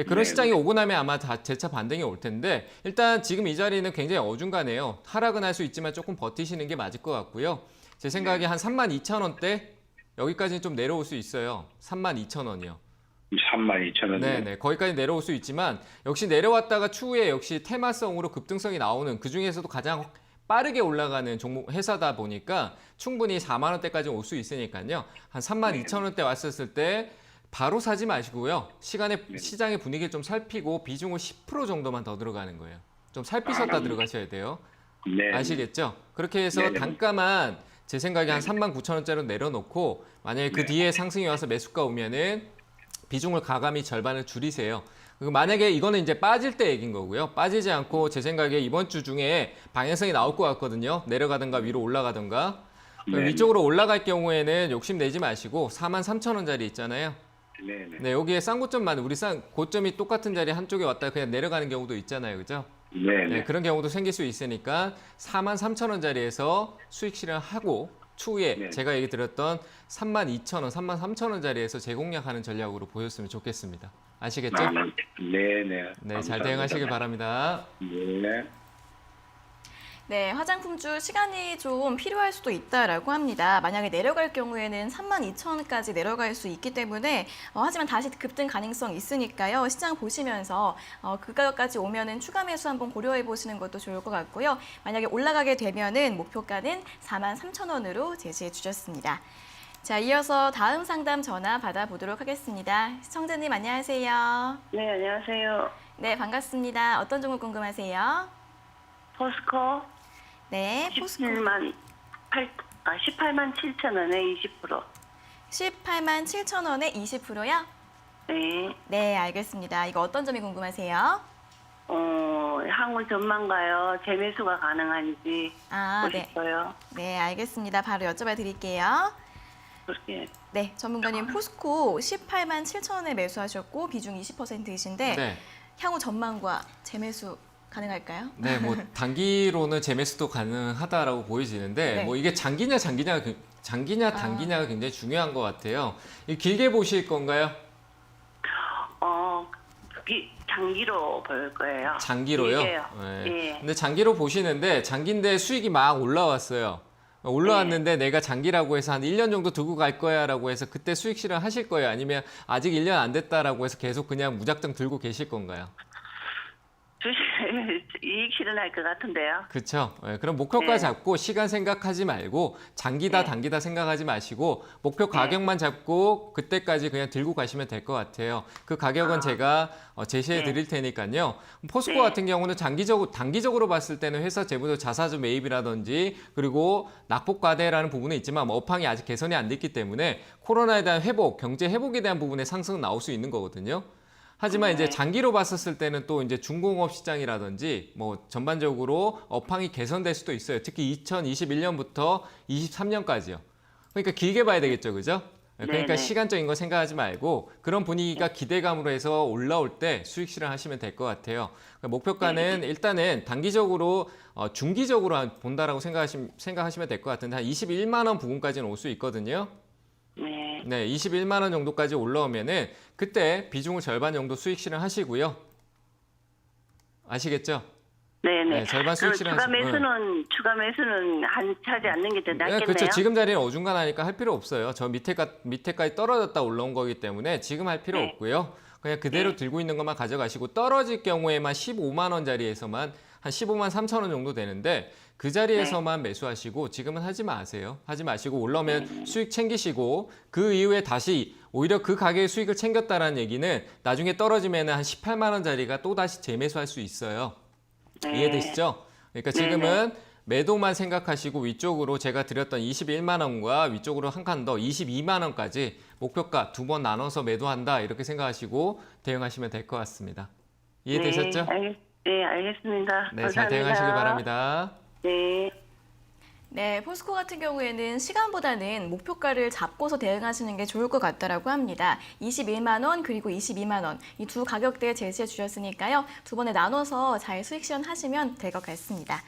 [SPEAKER 2] 그런 시장이 오고 나면 아마 다 재차 반등이 올 텐데 일단 지금 이 자리는 굉장히 어중간해요. 하락은 할 수 있지만 조금 버티시는 게 맞을 것 같고요. 제 생각에 한 32,000원대 여기까지는 좀 내려올 수 있어요. 32,000원이요.
[SPEAKER 5] 32,000원.
[SPEAKER 2] 네네 거기까지 내려올 수 있지만 역시 내려왔다가 추후에 역시 테마성으로 급등성이 나오는 그 중에서도 가장 빠르게 올라가는 종목 회사다 보니까 충분히 4만 원대까지 올 수 있으니까요. 한 32,000원대 왔었을 때 바로 사지 마시고요. 시장의 분위기를 좀 살피고 비중을 10% 정도만 더 들어가는 거예요. 좀 살피셨다 들어가셔야 돼요.
[SPEAKER 5] 네.
[SPEAKER 2] 아시겠죠? 그렇게 해서
[SPEAKER 5] 네네.
[SPEAKER 2] 단가만 제 생각에 한 39,000원짜리로 내려놓고 만약에 그 뒤에 상승이 와서 매수가 오면은 비중을 가감히 절반을 줄이세요. 그리고 만약에 이거는 이제 빠질 때 얘기인 거고요. 빠지지 않고 제 생각에 이번 주 중에 방향성이 나올 것 같거든요. 내려가든가 위로 올라가든가.
[SPEAKER 5] 네.
[SPEAKER 2] 위쪽으로 올라갈 경우에는 욕심내지 마시고 43,000원짜리 있잖아요.
[SPEAKER 5] 네네.
[SPEAKER 2] 네, 여기에 싼 고점만 우리 고점이 똑같은 자리 한쪽에 왔다 그냥 내려가는 경우도 있잖아요. 그죠?
[SPEAKER 5] 네네.
[SPEAKER 2] 네, 그런 경우도 생길 수 있으니까 43,000원짜리에서 수익 실현하고 추후에
[SPEAKER 5] 네.
[SPEAKER 2] 제가 얘기 드렸던 32,000원, 33,000원짜리에서 재공략하는 전략으로 보였으면 좋겠습니다. 아시겠죠?
[SPEAKER 5] 네네.
[SPEAKER 2] 네, 잘 대응하시길 바랍니다.
[SPEAKER 5] 네.
[SPEAKER 1] 네, 화장품주 시간이 좀 필요할 수도 있다라고 합니다. 만약에 내려갈 경우에는 32,000원까지 내려갈 수 있기 때문에 하지만 다시 급등 가능성 있으니까요. 시장 보시면서 그 가격까지 오면은 추가 매수 한번 고려해 보시는 것도 좋을 것 같고요. 만약에 올라가게 되면은 목표가는 43,000원으로 제시해 주셨습니다. 자, 이어서 다음 상담 전화 받아보도록 하겠습니다. 시청자님 안녕하세요.
[SPEAKER 3] 네, 안녕하세요.
[SPEAKER 1] 네, 반갑습니다. 어떤 종목 궁금하세요?
[SPEAKER 3] 포스코
[SPEAKER 1] 네, 포스코
[SPEAKER 3] 18만 7천 원에 20%.
[SPEAKER 1] 18만 7천 원에 20%요?
[SPEAKER 3] 네.
[SPEAKER 1] 네, 알겠습니다. 이거 어떤 점이 궁금하세요?
[SPEAKER 3] 향후 전망가요. 재매수가 가능한지
[SPEAKER 1] 아,
[SPEAKER 3] 보고
[SPEAKER 1] 네.
[SPEAKER 3] 싶어요.
[SPEAKER 1] 네, 알겠습니다. 바로 여쭤봐 드릴게요.
[SPEAKER 3] 그렇게.
[SPEAKER 1] 네, 전문가님 포스코 18만 7천 원에 매수하셨고 비중 20%이신데
[SPEAKER 2] 네.
[SPEAKER 1] 향후 전망과 재매수 가능할까요?
[SPEAKER 2] 네, 뭐 단기로는 재매수도 가능하다라고 보여지는데
[SPEAKER 1] 네.
[SPEAKER 2] 뭐 이게 장기냐가 굉장히 중요한 것 같아요. 이 길게 보실 건가요?
[SPEAKER 3] 장기로 볼 거예요.
[SPEAKER 2] 장기로요?
[SPEAKER 3] 길게요.
[SPEAKER 2] 네.
[SPEAKER 3] 예.
[SPEAKER 2] 근데 장기로 보시는데 장기인데 수익이 막 올라왔어요. 올라왔는데 내가 장기라고 해서 한 1년 정도 두고 갈 거야라고 해서 그때 수익 실현하실 거예요? 아니면 아직 1년 안 됐다라고 해서 계속 그냥 무작정 들고 계실 건가요?
[SPEAKER 3] 주식 이익 실현할 것 같은데요.
[SPEAKER 2] 그렇죠. 그럼 목표가
[SPEAKER 3] 네.
[SPEAKER 2] 잡고 시간 생각하지 말고 장기다
[SPEAKER 3] 네.
[SPEAKER 2] 단기다 생각하지 마시고 목표 가격만 잡고 그때까지 그냥 들고 가시면 될 것 같아요. 그 가격은 제가 제시해
[SPEAKER 3] 네.
[SPEAKER 2] 드릴 테니까요. 포스코
[SPEAKER 3] 네.
[SPEAKER 2] 같은 경우는 단기적으로 봤을 때는 회사 재무도 자사주 매입이라든지 그리고 낙폭 과대라는 부분은 있지만 업황이 아직 개선이 안 됐기 때문에 코로나에 대한 회복, 경제 회복에 대한 부분에 상승은 나올 수 있는 거거든요. 하지만 이제
[SPEAKER 3] 네.
[SPEAKER 2] 장기로 봤었을 때는 또 이제 중공업 시장이라든지 뭐 전반적으로 업황이 개선될 수도 있어요. 특히 2021년부터 23년까지요. 그러니까 길게 봐야 되겠죠, 그죠? 그러니까
[SPEAKER 3] 네네.
[SPEAKER 2] 시간적인 거 생각하지 말고 그런 분위기가 기대감으로 해서 올라올 때 수익 실현하시면 될 것 같아요. 그러니까 목표가는 일단은 단기적으로 중기적으로 본다라고 생각하시면 될 것 같은데 한 21만 원 부근까지는 올 수 있거든요.
[SPEAKER 3] 네.
[SPEAKER 2] 네, 21만 원 정도까지 올라오면은 그때 비중을 절반 정도 수익 실현하시고요. 아시겠죠?
[SPEAKER 3] 네네.
[SPEAKER 2] 네, 절반 수익 실현.
[SPEAKER 3] 추가 매수는 차지 않는 게 더 낫겠네요.
[SPEAKER 2] 그렇죠. 지금 자리는 어중간하니까 할 필요 없어요. 저 밑에까지 떨어졌다 올라온 거기 때문에 지금 할 필요
[SPEAKER 3] 네.
[SPEAKER 2] 없고요. 그냥 그대로
[SPEAKER 3] 네.
[SPEAKER 2] 들고 있는 것만 가져가시고 떨어질 경우에만 15만 원 자리에서만 한 15만 3천 원 정도 되는데 그 자리에서만 매수하시고 지금은 하지 마세요. 하지 마시고 올라오면 수익 챙기시고 그 이후에 다시 오히려 그 가격의 수익을 챙겼다라는 얘기는 나중에 떨어지면 한 18만 원 자리가 또 다시 재매수할 수 있어요.
[SPEAKER 3] 네.
[SPEAKER 2] 이해되시죠? 그러니까 지금은 매도만 생각하시고 위쪽으로 제가 드렸던 21만 원과 위쪽으로 한 칸 더 22만 원까지 목표가 2번 나눠서 매도한다 이렇게 생각하시고 대응하시면 될 것 같습니다. 이해되셨죠?
[SPEAKER 3] 네, 알겠습니다.
[SPEAKER 2] 네, 잘 대응하시길 바랍니다.
[SPEAKER 3] 네.
[SPEAKER 1] 네, 포스코 같은 경우에는 시간보다는 목표가를 잡고서 대응하시는 게 좋을 것 같다라고 합니다. 21만 원 그리고 22만 원 이 두 가격대 제시해 주셨으니까요. 두 번에 나눠서 잘 수익 실현하시면 될 것 같습니다.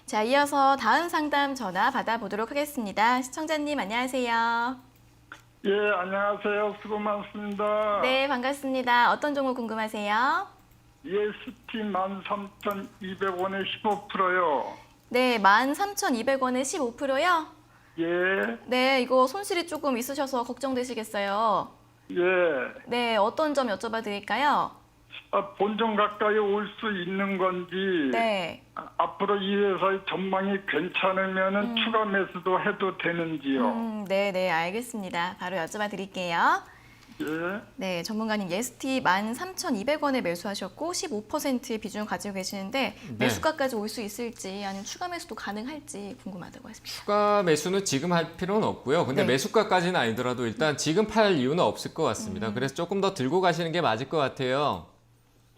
[SPEAKER 1] 자, 이어서 다음 상담 전화 받아보도록 하겠습니다. 시청자님 안녕하세요.
[SPEAKER 6] 예, 안녕하세요. 수고 많습니다.
[SPEAKER 1] 네, 반갑습니다. 어떤 종목 궁금하세요?
[SPEAKER 6] EST 13,200원에 15%요.
[SPEAKER 1] 네, 13,200원에 15%요?
[SPEAKER 6] 예,
[SPEAKER 1] 네, 이거 손실이 조금 있으셔서 걱정되시겠어요.
[SPEAKER 6] 예.
[SPEAKER 1] 네, 어떤 점 여쭤봐 드릴까요?
[SPEAKER 6] 본전 가까이 올 수 있는 건지,
[SPEAKER 1] 네.
[SPEAKER 6] 앞으로 이 회사의 전망이 괜찮으면 추가 매수도 해도 되는지요.
[SPEAKER 1] 네, 네, 알겠습니다. 바로 여쭤봐 드릴게요.
[SPEAKER 6] 예,
[SPEAKER 1] 네, 전문가님 예스티 13,200원에 매수하셨고 15%의 비중을 가지고 계시는데 매수가까지 올 수 있을지 아니면 추가 매수도 가능할지 궁금하다고 했습니다.
[SPEAKER 2] 추가 매수는 지금 할 필요는 없고요. 근데
[SPEAKER 1] 네.
[SPEAKER 2] 매수가까지는 아니더라도 일단 지금 팔 이유는 없을 것 같습니다. 그래서 조금 더 들고 가시는 게 맞을 것 같아요.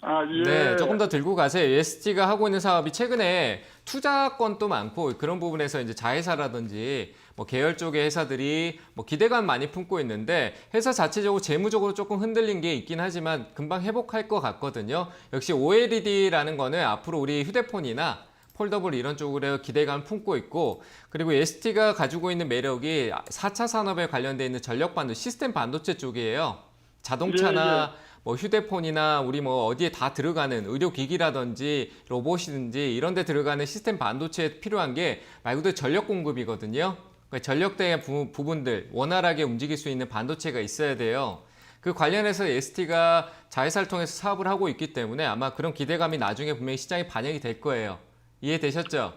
[SPEAKER 6] 예.
[SPEAKER 2] 네, 조금 더 들고 가세요. ESG가 하고 있는 사업이 최근에 투자권도 많고 그런 부분에서 이제 자회사라든지 뭐 계열 쪽의 회사들이 뭐 기대감 많이 품고 있는데 회사 자체적으로 재무적으로 조금 흔들린 게 있긴 하지만 금방 회복할 것 같거든요. 역시 OLED라는 거는 앞으로 우리 휴대폰이나 폴더블 이런 쪽으로 기대감을 품고 있고 그리고 ST가 가지고 있는 매력이 4차 산업에 관련돼 있는 전력 반도체, 시스템 반도체 쪽이에요. 자동차나 뭐 휴대폰이나 우리 뭐 어디에 다 들어가는 의료기기라든지 로봇이든지 이런 데 들어가는 시스템 반도체에 필요한 게 말 그대로 전력 공급이거든요. 그러니까 전력대의 부분들 원활하게 움직일 수 있는 반도체가 있어야 돼요. 그 관련해서 ST가 자회사를 통해서 사업을 하고 있기 때문에 아마 그런 기대감이 나중에 분명히 시장에 반영이 될 거예요. 이해되셨죠?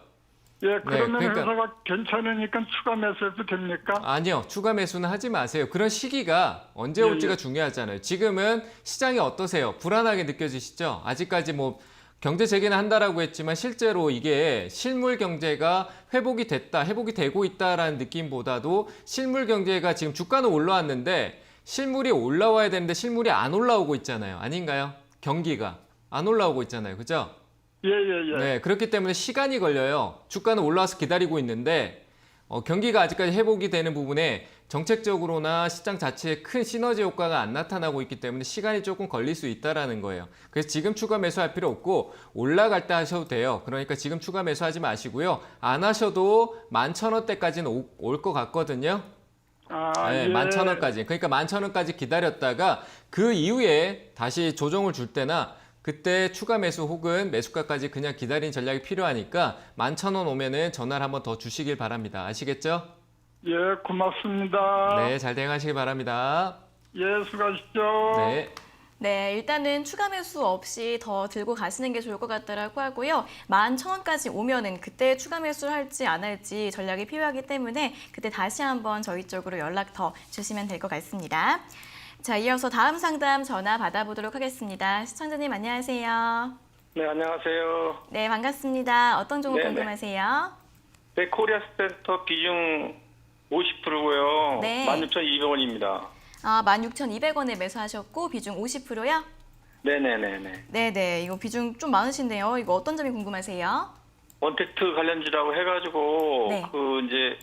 [SPEAKER 6] 예, 그러면
[SPEAKER 2] 그러니까-
[SPEAKER 6] 회사가 괜찮으니까 추가 매수해도 됩니까?
[SPEAKER 2] 아니요. 추가 매수는 하지 마세요. 그런 시기가 언제
[SPEAKER 6] 예,
[SPEAKER 2] 올지가
[SPEAKER 6] 예.
[SPEAKER 2] 중요하잖아요. 지금은 시장이 어떠세요? 불안하게 느껴지시죠? 아직까지 뭐 경제 재개는 한다라고 했지만 실제로 이게 실물 경제가 회복이 됐다, 회복이 되고 있다라는 느낌보다도 실물 경제가 지금 주가는 올라왔는데 실물이 올라와야 되는데 실물이 안 올라오고 있잖아요. 아닌가요? 경기가 안 올라오고 있잖아요. 그죠?
[SPEAKER 6] 예, 예, 예.
[SPEAKER 2] 네, 그렇기 때문에 시간이 걸려요. 주가는 올라와서 기다리고 있는데 경기가 아직까지 회복이 되는 부분에 정책적으로나 시장 자체에 큰 시너지 효과가 안 나타나고 있기 때문에 시간이 조금 걸릴 수 있다라는 거예요. 그래서 지금 추가 매수할 필요 없고 올라갈 때 하셔도 돼요. 그러니까 지금 추가 매수하지 마시고요. 안 하셔도 11,000원대까지는 올 것 같거든요. 네,
[SPEAKER 6] 예.
[SPEAKER 2] 11,000원까지. 그러니까 11,000원까지 기다렸다가 그 이후에 다시 조정을 줄 때나 그때 추가 매수 혹은 매수가까지 그냥 기다리는 전략이 필요하니까 11,000원 오면은 전화를 한번 더 주시길 바랍니다. 아시겠죠?
[SPEAKER 6] 예, 고맙습니다.
[SPEAKER 2] 네, 잘 대응하시길 바랍니다.
[SPEAKER 6] 예, 수고하십시오.
[SPEAKER 2] 네.
[SPEAKER 1] 네, 일단은 추가 매수 없이 더 들고 가시는 게 좋을 것 같다라고 하고요. 11,000원까지 오면은 그때 추가 매수를 할지 안 할지 전략이 필요하기 때문에 그때 다시 한번 저희 쪽으로 연락 더 주시면 될 것 같습니다. 자, 이어서 다음 상담 전화 받아보도록 하겠습니다. 시청자님 안녕하세요.
[SPEAKER 7] 네, 안녕하세요.
[SPEAKER 1] 네, 반갑습니다. 어떤 종목
[SPEAKER 7] 네네.
[SPEAKER 1] 궁금하세요?
[SPEAKER 7] 네, 코리아 센터 비중 50%고요.
[SPEAKER 1] 네.
[SPEAKER 7] 16,200원입니다.
[SPEAKER 1] 아, 16,200원에 매수하셨고 비중 50%요?
[SPEAKER 7] 네네네네.
[SPEAKER 1] 네네, 이거 비중 좀 많으신데요. 이거 어떤 점이 궁금하세요?
[SPEAKER 7] 원택트 관련주라고 해가지고,
[SPEAKER 1] 네.
[SPEAKER 7] 이제,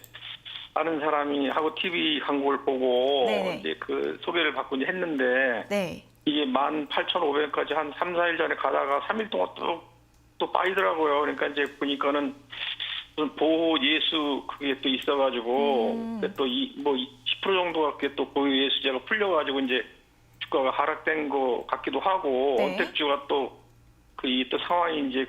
[SPEAKER 7] 아는 사람이 하고 TV 광고를 보고,
[SPEAKER 1] 네네.
[SPEAKER 7] 이제 소개를 받고 이제 했는데,
[SPEAKER 1] 네.
[SPEAKER 7] 이게 18,500원까지 한 3, 4일 전에 가다가 3일 동안 또 빠지더라고요. 그러니까 이제 보니까는 무슨 보호 예수 그게 또 있어가지고, 또 10% 정도가 그게 또 보호 예수제가 풀려가지고 이제 주가가 하락된 거 같기도 하고,
[SPEAKER 1] 네.
[SPEAKER 7] 원택주가 또 또 상황이 이제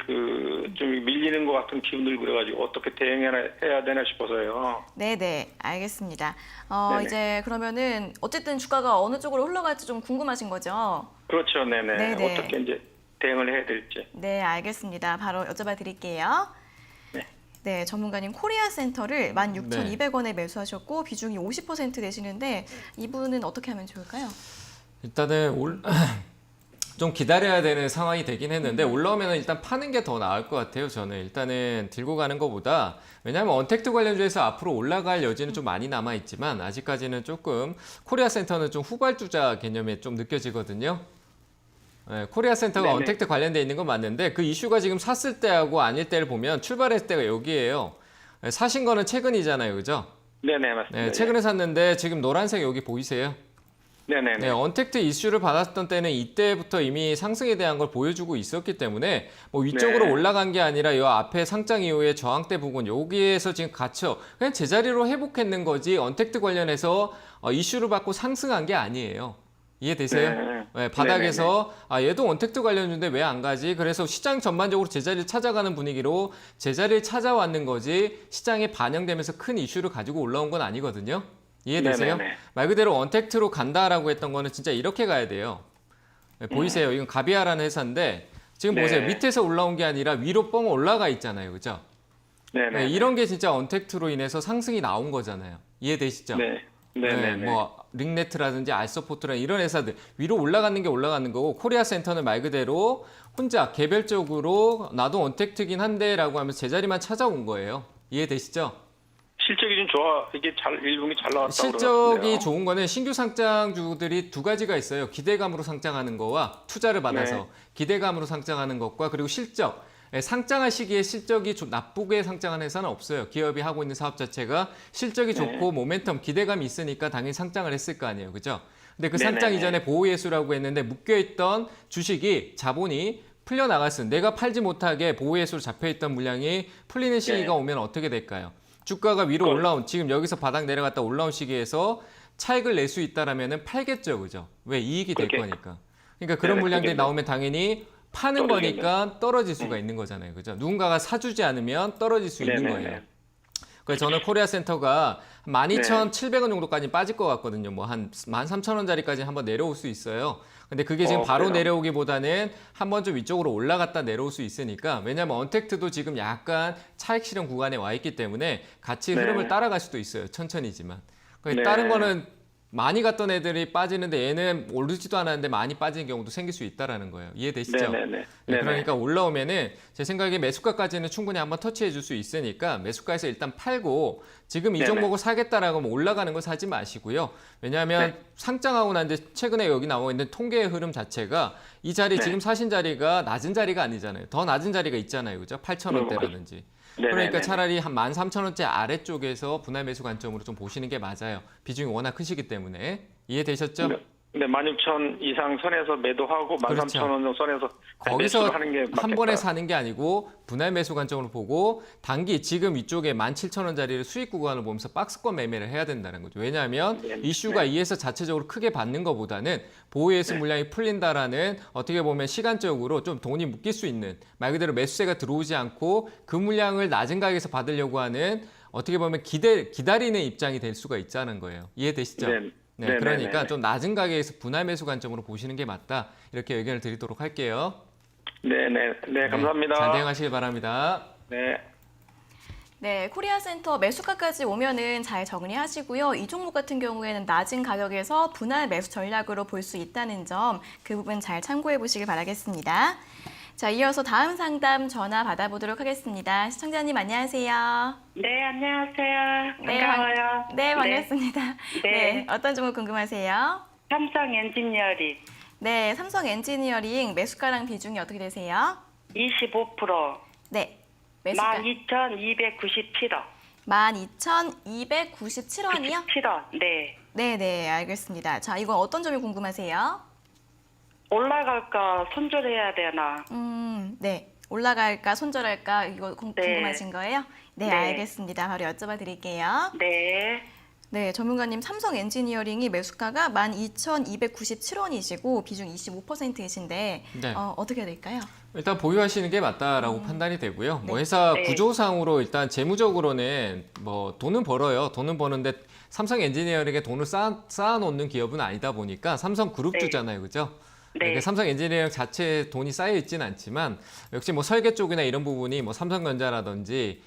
[SPEAKER 7] 좀 밀리는 것 같은 기분들 그래가지고 어떻게 대응해야 되나 싶어서요.
[SPEAKER 1] 네네, 알겠습니다.
[SPEAKER 7] 네네.
[SPEAKER 1] 이제 그러면은 어쨌든 주가가 어느 쪽으로 흘러갈지 좀 궁금하신 거죠?
[SPEAKER 7] 그렇죠, 네네.
[SPEAKER 1] 네네.
[SPEAKER 7] 어떻게 이제 대응을 해야 될지.
[SPEAKER 1] 네, 알겠습니다. 바로 여쭤봐 드릴게요.
[SPEAKER 7] 네.
[SPEAKER 1] 네, 전문가님 코리아 센터를 16,200원에 매수하셨고 비중이 50% 되시는데 이분은 어떻게 하면 좋을까요?
[SPEAKER 2] 일단은 좀 기다려야 되는 상황이 되긴 했는데 올라오면 일단 파는 게 더 나을 것 같아요. 저는 일단은 들고 가는 것보다, 왜냐하면 언택트 관련주에서 앞으로 올라갈 여지는 좀 많이 남아 있지만 아직까지는 조금 코리아 센터는 좀 후발주자 개념에 좀 느껴지거든요. 네, 코리아 센터가
[SPEAKER 7] 네네.
[SPEAKER 2] 언택트 관련돼 있는 건 맞는데 그 이슈가 지금 샀을 때하고 아닐 때를 보면 출발했을 때가 여기예요. 네, 사신 거는 최근이잖아요, 그죠?
[SPEAKER 7] 네네, 맞습니다.
[SPEAKER 2] 네, 최근에 샀는데 지금 노란색 여기 보이세요?
[SPEAKER 7] 네네네.
[SPEAKER 2] 네, 언택트 이슈를 받았던 때는 이때부터 이미 상승에 대한 걸 보여주고 있었기 때문에 뭐 위쪽으로
[SPEAKER 7] 네.
[SPEAKER 2] 올라간 게 아니라 이 앞에 상장 이후에 저항대 부분 여기에서 지금 갇혀 그냥 제자리로 회복했는 거지 언택트 관련해서 이슈를 받고 상승한 게 아니에요. 이해되세요?
[SPEAKER 7] 네.
[SPEAKER 2] 네, 바닥에서 얘도 언택트 관련주인데 왜 안 가지? 그래서 시장 전반적으로 제자리를 찾아가는 분위기로 제자리를 찾아왔는 거지 시장에 반영되면서 큰 이슈를 가지고 올라온 건 아니거든요. 이해되세요?
[SPEAKER 7] 네네네.
[SPEAKER 2] 말 그대로 언택트로 간다라고 했던 거는 진짜 이렇게 가야 돼요. 네, 보이세요? 이건 가비아라는 회사인데 지금
[SPEAKER 7] 네.
[SPEAKER 2] 보세요. 밑에서 올라온 게 아니라 위로 뻥 올라가 있잖아요. 그죠?
[SPEAKER 7] 네네.
[SPEAKER 2] 네, 이런 게 진짜 언택트로 인해서 상승이 나온 거잖아요. 이해되시죠?
[SPEAKER 7] 네. 네네네.
[SPEAKER 2] 뭐 링네트라든지 알서포트라 이런 회사들 위로 올라가는 게 올라가는 거고 코리아 센터는 말 그대로 혼자 개별적으로 나도 언택트긴 한데라고 하면서 제자리만 찾아온 거예요. 이해되시죠?
[SPEAKER 7] 실적이 좀 좋아. 이게 일본이 잘 나왔다고
[SPEAKER 2] 실적이
[SPEAKER 7] 그러던데요.
[SPEAKER 2] 좋은 거는 신규 상장주들이 두 가지가 있어요. 기대감으로 상장하는 거와 투자를 받아서
[SPEAKER 7] 네.
[SPEAKER 2] 기대감으로 상장하는 것과 그리고 실적. 상장할 시기에 실적이 좀 나쁘게 상장한 회사는 없어요. 기업이 하고 있는 사업 자체가 실적이 좋고 모멘텀, 기대감이 있으니까 당연히 상장을 했을 거 아니에요. 그죠? 근데 그 상장
[SPEAKER 7] 네네네.
[SPEAKER 2] 이전에 보호예수라고 했는데 묶여있던 주식이 자본이 풀려나갔으면 내가 팔지 못하게 보호예수로 잡혀있던 물량이 풀리는 시기가
[SPEAKER 7] 네.
[SPEAKER 2] 오면 어떻게 될까요? 주가가 위로 올라온 지금 여기서 바닥 내려갔다 올라온 시기에서 차익을 낼 수 있다라면은 팔겠죠, 그죠? 왜 이익이 될
[SPEAKER 7] 그렇게.
[SPEAKER 2] 거니까. 그러니까 그런
[SPEAKER 7] 네네,
[SPEAKER 2] 물량들이
[SPEAKER 7] 그러겠네.
[SPEAKER 2] 나오면 당연히 파는
[SPEAKER 7] 떨어지겠네.
[SPEAKER 2] 거니까 떨어질 수가 있는 거잖아요, 그죠? 누군가가 사주지 않으면 떨어질 수 있는
[SPEAKER 7] 네네네.
[SPEAKER 2] 거예요. 그래서 저는 코리아 센터가 12,700원 정도까지 빠질 것 같거든요. 뭐 한 13,000원짜리까지 한번 내려올 수 있어요. 근데 그게 지금 바로
[SPEAKER 7] 그래요?
[SPEAKER 2] 내려오기보다는 한번 좀 위쪽으로 올라갔다 내려올 수 있으니까 왜냐하면 언택트도 지금 약간 차익 실현 구간에 와 있기 때문에 같이
[SPEAKER 7] 네.
[SPEAKER 2] 흐름을 따라갈 수도 있어요. 천천히지만.
[SPEAKER 7] 네.
[SPEAKER 2] 다른 거는 많이 갔던 애들이 빠지는데 얘는 오르지도 않았는데 많이 빠지는 경우도 생길 수 있다라는 거예요. 이해되시죠?
[SPEAKER 7] 네네네.
[SPEAKER 2] 네,
[SPEAKER 7] 네네.
[SPEAKER 2] 그러니까 올라오면은 제 생각에 매수가까지는 충분히 한번 터치해 줄 수 있으니까 매수가에서 일단 팔고 지금 이
[SPEAKER 7] 네네.
[SPEAKER 2] 종목을 사겠다라고 하면 올라가는 거 사지 마시고요. 왜냐하면 상장하고 난 뒤에 최근에 여기 나와 있는 통계의 흐름 자체가 이 자리
[SPEAKER 7] 네.
[SPEAKER 2] 지금 사신 자리가 낮은 자리가 아니잖아요. 더 낮은 자리가 있잖아요. 그죠? 8,000원대라든지.
[SPEAKER 7] 네네네.
[SPEAKER 2] 그러니까 차라리 한 13,000원대 아래쪽에서 분할 매수 관점으로 좀 보시는 게 맞아요. 비중이 워낙 크시기 때문에. 이해되셨죠?
[SPEAKER 7] 네, 16,000 이상 선에서 매도하고 13,000원 선에서
[SPEAKER 2] 거기서
[SPEAKER 7] 매수를 하는 게 맞겠다.
[SPEAKER 2] 한 번에 사는 게 아니고 분할 매수 관점으로 보고 단기 지금 이쪽에 17,000원짜리를 수익 구간을 보면서 박스권 매매를 해야 된다는 거죠. 왜냐하면
[SPEAKER 7] 네,
[SPEAKER 2] 이슈가 이에서 자체적으로 크게 받는 것보다는 보호예수 물량이 풀린다라는 어떻게 보면 시간적으로 좀 돈이 묶일 수 있는 말 그대로 매수세가 들어오지 않고 그 물량을 낮은 가격에서 받으려고 하는 어떻게 보면 기다리는 입장이 될 수가 있다는 거예요. 이해되시죠?
[SPEAKER 7] 네.
[SPEAKER 2] 네,
[SPEAKER 7] 네네네.
[SPEAKER 2] 그러니까 좀 낮은 가격에서 분할 매수 관점으로 보시는 게 맞다. 이렇게 의견을 드리도록 할게요.
[SPEAKER 7] 네, 감사합니다.
[SPEAKER 2] 잘 대응하시길 바랍니다.
[SPEAKER 7] 네.
[SPEAKER 1] 네, 코리아센터 매수가까지 오면은 잘 정리하시고요. 이 종목 같은 경우에는 낮은 가격에서 분할 매수 전략으로 볼 수 있다는 점, 그 부분 잘 참고해 보시길 바라겠습니다. 자, 이어서 다음 상담 전화 받아보도록 하겠습니다. 시청자님 안녕하세요.
[SPEAKER 4] 네, 안녕하세요.
[SPEAKER 1] 네,
[SPEAKER 4] 반가워요.
[SPEAKER 1] 네, 반갑습니다.
[SPEAKER 4] 네.
[SPEAKER 1] 어떤 종목 궁금하세요?
[SPEAKER 4] 삼성 엔지니어링
[SPEAKER 1] 네, 삼성 엔지니어링 매수가랑 비중이 어떻게 되세요?
[SPEAKER 4] 25%,
[SPEAKER 1] 네, 매수가
[SPEAKER 4] 12,297원.
[SPEAKER 1] 12,297원이요?
[SPEAKER 4] 7원. 네.
[SPEAKER 1] 네, 알겠습니다. 자, 이건 어떤 점이 궁금하세요?
[SPEAKER 4] 올라갈까 손절해야 되나?
[SPEAKER 1] 네. 올라갈까, 손절할까, 이거 궁금하신 거예요? 네,
[SPEAKER 4] 네.
[SPEAKER 1] 알겠습니다. 바로 여쭤봐 드릴게요.
[SPEAKER 4] 네.
[SPEAKER 1] 네, 전문가님 삼성 엔지니어링이 매수가가 12,297원이시고 비중 25%이신데
[SPEAKER 2] 네.
[SPEAKER 1] 어떻게 해야 될까요?
[SPEAKER 2] 일단 보유하시는 게 맞다라고 판단이 되고요. 뭐 회사
[SPEAKER 4] 네.
[SPEAKER 2] 구조상으로 일단 재무적으로는 뭐 돈은 벌어요. 돈은 버는데 삼성 엔지니어링에 돈을 쌓아놓는 기업은 아니다 보니까 삼성 그룹주잖아요, 그죠?
[SPEAKER 4] 네.
[SPEAKER 2] 그러니까 삼성 엔지니어링 자체에 돈이 쌓여 있지는 않지만 역시 뭐 설계 쪽이나 이런 부분이 뭐 삼성전자라든지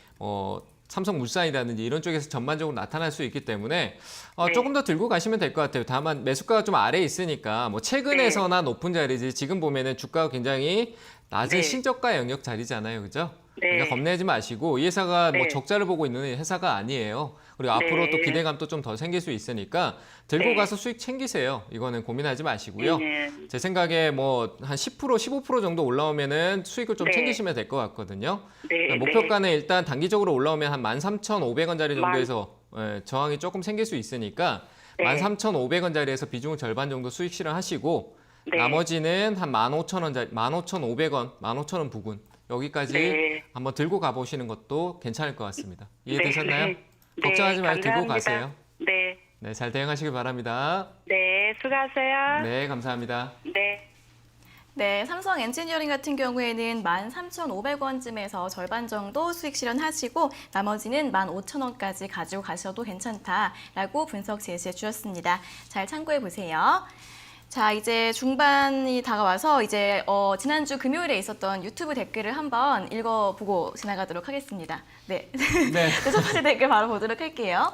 [SPEAKER 2] 삼성물산이라든지 이런 쪽에서 전반적으로 나타날 수 있기 때문에
[SPEAKER 4] 네.
[SPEAKER 2] 조금 더 들고 가시면 될 것 같아요. 다만 매수가가 좀 아래에 있으니까 뭐 최근에서나 높은 자리지 지금 보면은 주가가 굉장히 낮은
[SPEAKER 4] 네.
[SPEAKER 2] 신저가 영역 자리잖아요, 그죠?
[SPEAKER 4] 네.
[SPEAKER 2] 그러니까 겁내지 마시고 이 회사가 뭐
[SPEAKER 4] 네.
[SPEAKER 2] 적자를 보고 있는 회사가 아니에요. 그리고 앞으로
[SPEAKER 4] 네.
[SPEAKER 2] 또 기대감도 좀 더 생길 수 있으니까 들고
[SPEAKER 4] 네.
[SPEAKER 2] 가서 수익 챙기세요. 이거는 고민하지 마시고요.
[SPEAKER 4] 네.
[SPEAKER 2] 제 생각에 뭐 한 10%, 15% 정도 올라오면은 수익을 좀
[SPEAKER 4] 네.
[SPEAKER 2] 챙기시면 될 것 같거든요.
[SPEAKER 4] 네.
[SPEAKER 2] 목표가는 일단 단기적으로 올라오면 한 13,500원짜리 정도에서 저항이 조금 생길 수 있으니까
[SPEAKER 4] 네.
[SPEAKER 2] 13,500원짜리에서 비중을 절반 정도 수익 실현하시고
[SPEAKER 4] 네.
[SPEAKER 2] 나머지는 한 15,000원짜리, 15,500원, 15,000원 부근 여기까지
[SPEAKER 4] 네.
[SPEAKER 2] 한번 들고 가보시는 것도 괜찮을 것 같습니다. 이해되셨나요?
[SPEAKER 4] 네.
[SPEAKER 2] 걱정하지 말고 들고
[SPEAKER 4] 감사합니다.
[SPEAKER 2] 가세요.
[SPEAKER 4] 네.
[SPEAKER 2] 네, 잘 대응하시길 바랍니다.
[SPEAKER 4] 네, 수고하세요.
[SPEAKER 2] 네, 감사합니다.
[SPEAKER 4] 네.
[SPEAKER 1] 네, 삼성 엔지니어링 같은 경우에는 13,500원쯤에서 절반 정도 수익 실현하시고 나머지는 15,000원까지 가지고 가셔도 괜찮다라고 분석 제시해 주셨습니다. 잘 참고해 보세요. 자, 이제 중반이 다가와서 이제 지난주 금요일에 있었던 유튜브 댓글을 한번 읽어보고 지나가도록 하겠습니다. 네,
[SPEAKER 2] 네.
[SPEAKER 1] 첫 번째 댓글 바로 보도록 할게요.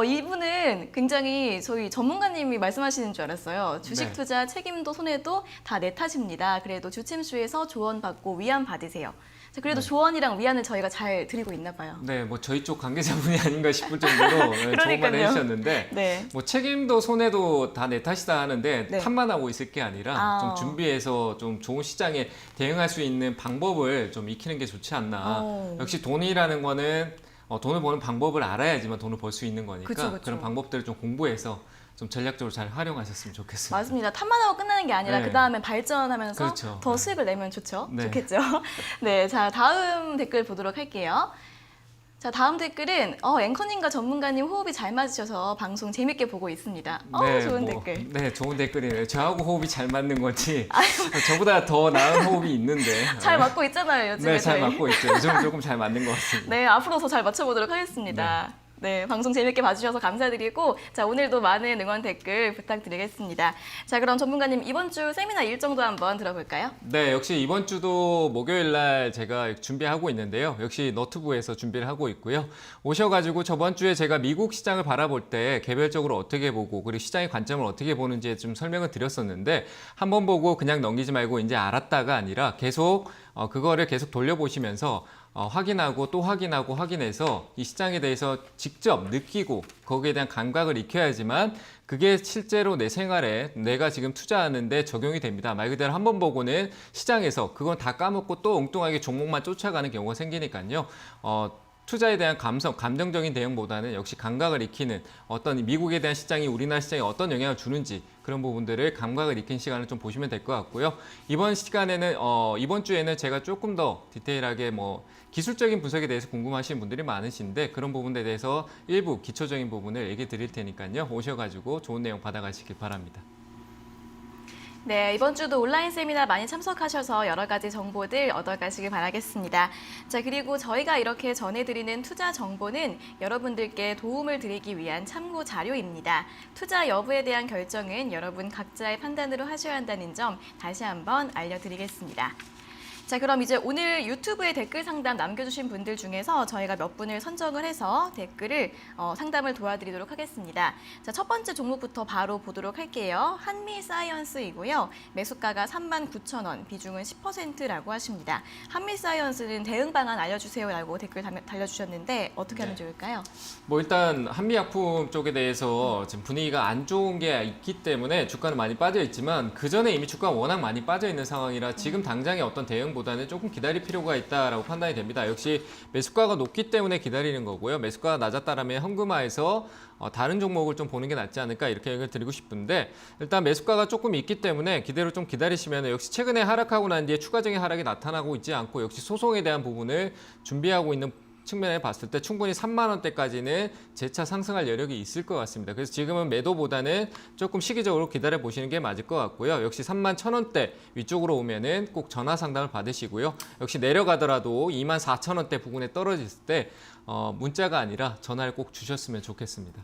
[SPEAKER 1] 이분은 굉장히 저희 전문가님이 말씀하시는 줄 알았어요. 주식
[SPEAKER 2] 네.
[SPEAKER 1] 투자 책임도 손해도 다 내 탓입니다. 그래도 주침수에서 조언받고 위안 받으세요. 자, 그래도 조언이랑 위안을 저희가 잘 드리고 있나 봐요.
[SPEAKER 2] 네, 뭐 저희 쪽 관계자분이 아닌가 싶을 정도로 좋은 말
[SPEAKER 1] 그러니까요.
[SPEAKER 2] 해주셨는데
[SPEAKER 1] 네.
[SPEAKER 2] 뭐 책임도 손해도 다 내 탓이다 하는데
[SPEAKER 1] 네.
[SPEAKER 2] 탓만 하고 있을 게 아니라
[SPEAKER 1] 아.
[SPEAKER 2] 좀 준비해서 좀 좋은 시장에 대응할 수 있는 방법을 좀 익히는 게 좋지 않나.
[SPEAKER 1] 오.
[SPEAKER 2] 역시 돈이라는 거는 돈을 버는 방법을 알아야지만 돈을 벌 수 있는 거니까
[SPEAKER 1] 그쵸, 그쵸.
[SPEAKER 2] 그런 방법들을 좀 공부해서 좀 전략적으로 잘 활용하셨으면 좋겠습니다.
[SPEAKER 1] 맞습니다. 탓만 하고 끝나는 게 아니라
[SPEAKER 2] 네.
[SPEAKER 1] 그 다음에 발전하면서
[SPEAKER 2] 그렇죠.
[SPEAKER 1] 더
[SPEAKER 2] 네.
[SPEAKER 1] 수익을 내면 좋죠.
[SPEAKER 2] 네.
[SPEAKER 1] 좋겠죠. 네, 자 다음 댓글 보도록 할게요. 자 다음 댓글은 앵커님과 전문가님 호흡이 잘 맞으셔서 방송 재밌게 보고 있습니다. 좋은 댓글.
[SPEAKER 2] 네, 좋은 댓글이네요. 저하고 호흡이 잘 맞는 건지 저보다 더 나은 호흡이 있는데
[SPEAKER 1] 잘 맞고 있잖아요, 요즘에
[SPEAKER 2] 네, 잘
[SPEAKER 1] 저희.
[SPEAKER 2] 맞고 있죠. 요즘 조금 잘 맞는 것 같습니다.
[SPEAKER 1] 네, 앞으로 더 잘 맞춰보도록 하겠습니다. 네, 방송 재밌게 봐주셔서 감사드리고 자 오늘도 많은 응원 댓글 부탁드리겠습니다. 자 그럼 전문가님 이번 주 세미나 일정도 한번 들어볼까요?
[SPEAKER 2] 네, 역시 이번 주도 목요일 날 제가 준비하고 있는데요. 역시 너튜브에서 준비를 하고 있고요. 오셔가지고 저번 주에 제가 미국 시장을 바라볼 때 개별적으로 어떻게 보고 그리고 시장의 관점을 어떻게 보는지에 좀 설명을 드렸었는데 한번 보고 그냥 넘기지 말고 이제 알았다가 아니라 계속 그거를 계속 돌려보시면서 확인하고 또 확인하고 확인해서 이 시장에 대해서 직접 느끼고 거기에 대한 감각을 익혀야지만 그게 실제로 내 생활에 내가 지금 투자하는데 적용이 됩니다. 말 그대로 한번 보고는 시장에서 그건 다 까먹고 또 엉뚱하게 종목만 쫓아가는 경우가 생기니까요. 투자에 대한 감정적인 대응보다는 역시 감각을 익히는 어떤 미국에 대한 시장이 우리나라 시장에 어떤 영향을 주는지 그런 부분들을 감각을 익힌 시간을 좀 보시면 될 것 같고요. 이번 주에는 제가 조금 더 디테일하게 기술적인 분석에 대해서 궁금하신 분들이 많으신데 그런 부분에 대해서 일부 기초적인 부분을 얘기 드릴 테니까요. 오셔가지고 좋은 내용 받아가시길 바랍니다.
[SPEAKER 1] 네, 이번 주도 온라인 세미나 많이 참석하셔서 여러 가지 정보들 얻어가시길 바라겠습니다. 자, 그리고 저희가 이렇게 전해드리는 투자 정보는 여러분들께 도움을 드리기 위한 참고 자료입니다. 투자 여부에 대한 결정은 여러분 각자의 판단으로 하셔야 한다는 점 다시 한번 알려드리겠습니다. 자, 그럼 이제 오늘 유튜브에 댓글 상담 남겨주신 분들 중에서 저희가 몇 분을 선정을 해서 댓글을 상담을 도와드리도록 하겠습니다. 자, 첫 번째 종목부터 바로 보도록 할게요. 한미사이언스이고요. 매수가가 39,000원, 비중은 10%라고 하십니다. 한미사이언스는 대응 방안 알려주세요라고 댓글 달려주셨는데 어떻게 하면 좋을까요?
[SPEAKER 2] 뭐 일단 한미약품 쪽에 대해서 지금 분위기가 안 좋은 게 있기 때문에 주가는 많이 빠져 있지만 그 전에 이미 주가가 워낙 많이 빠져 있는 상황이라 지금 당장의 어떤 대응보다는 조금 기다릴 필요가 있다라고 판단이 됩니다. 역시 매수가가 높기 때문에 기다리는 거고요. 매수가가 낮았다라면 현금화해서 다른 종목을 좀 보는 게 낫지 않을까 이렇게 얘기를 드리고 싶은데 일단 매수가가 조금 있기 때문에 기대로 좀 기다리시면 역시 최근에 하락하고 난 뒤에 추가적인 하락이 나타나고 있지 않고 역시 소송에 대한 부분을 준비하고 있는 측면에 봤을 때 충분히 3만 원대까지는 재차 상승할 여력이 있을 것 같습니다. 그래서 지금은 매도보다는 조금 시기적으로 기다려 보시는 게 맞을 것 같고요. 역시 3만 1,000원대 위쪽으로 오면은 꼭 전화 상담을 받으시고요. 역시 내려가더라도 2만 4천 원대 부근에 떨어졌을 때 문자가 아니라 전화를 꼭 주셨으면 좋겠습니다.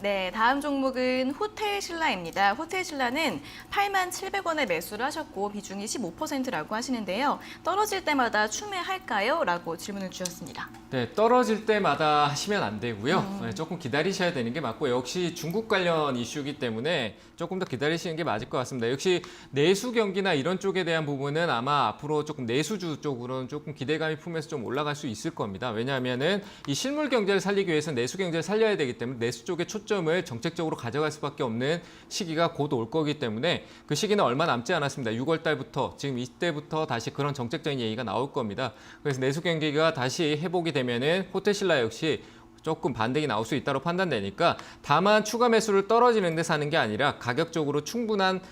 [SPEAKER 1] 네, 다음 종목은 호텔신라입니다. 호텔신라는 87,000원에 매수를 하셨고 비중이 15%라고 하시는데요. 떨어질 때마다 추매할까요? 라고 질문을 주셨습니다.
[SPEAKER 2] 네, 떨어질 때마다 하시면 안 되고요. 네, 조금 기다리셔야 되는 게 맞고 역시 중국 관련 이슈이기 때문에 조금 더 기다리시는 게 맞을 것 같습니다. 역시 내수 경기나 이런 쪽에 대한 부분은 아마 앞으로 조금 내수주 쪽으로는 조금 기대감이 품에서 좀 올라갈 수 있을 겁니다. 왜냐하면은 이 실물 경제를 살리기 위해서 내수 경제를 살려야 되기 때문에 내수 쪽에 초점을 정책적으로 가져갈 수밖에 없는 시기가 곧 올 거기 때문에 그 시기는 얼마 남지 않았습니다. 6월 달부터 지금 이때부터 다시 그런 정책적인 얘기가 나올 겁니다. 그래서 내수 경기가 다시 회복이 되면은 호텔신라 역시 조금 반등이 나올 수 있다고 판단되니까 다만 추가 매수를 떨어지는 데 사는 게 아니라 가격적으로 충분한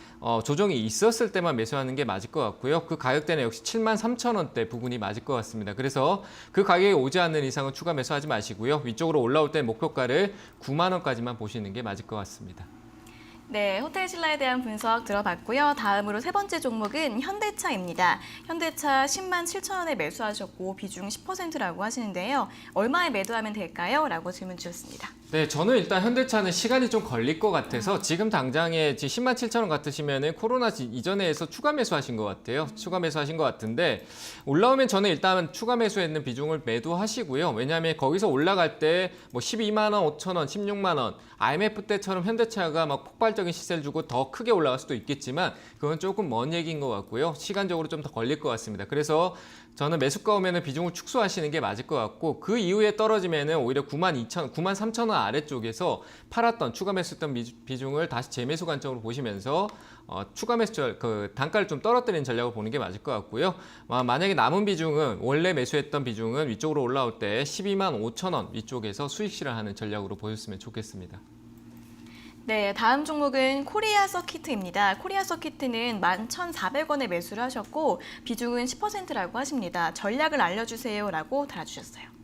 [SPEAKER 2] 조정이 있었을 때만 매수하는 게 맞을 것 같고요. 그 가격대는 역시 73,000원대 부근이 맞을 것 같습니다. 그래서 그 가격이 오지 않는 이상은 추가 매수하지 마시고요. 위쪽으로 올라올 때 목표가를 9만 원까지만 보시는 게 맞을 것 같습니다.
[SPEAKER 1] 네, 호텔신라에 대한 분석 들어봤고요. 다음으로 세 번째 종목은 현대차입니다. 현대차 10만 7천 원에 매수하셨고 비중 10%라고 하시는데요. 얼마에 매도하면 될까요? 라고 질문 주셨습니다.
[SPEAKER 2] 네, 저는 일단 현대차는 시간이 좀 걸릴 것 같아서 지금 당장에 10만 7천 원 같으시면은 코로나 이전에 해서 추가 매수하신 것 같아요. 추가 매수하신 것 같은데 올라오면 저는 일단 추가 매수했는 비중을 매도하시고요. 왜냐하면 거기서 올라갈 때 뭐 12만 원, 5천 원, 16만 원, IMF 때처럼 현대차가 막 폭발적인 시세를 주고 더 크게 올라갈 수도 있겠지만 그건 조금 먼 얘기인 것 같고요. 시간적으로 좀 더 걸릴 것 같습니다. 그래서 저는 매수가 오면은 비중을 축소하시는 게 맞을 것 같고 그 이후에 떨어지면은 오히려 9만 3천 원 아래쪽에서 팔았던 추가 매수했던 비중을 다시 재매수 관점으로 보시면서 추가 매수 그 단가를 좀 떨어뜨리는 전략을 보는 게 맞을 것 같고요. 만약에 남은 비중은 원래 매수했던 비중은 위쪽으로 올라올 때 12만 5천 원 위쪽에서 수익 실현하는 전략으로 보셨으면 좋겠습니다.
[SPEAKER 1] 네, 다음 종목은 코리아 서키트입니다. 코리아 서키트는 11,400원에 매수를 하셨고 비중은 10%라고 하십니다. 전략을 알려주세요라고 달아주셨어요.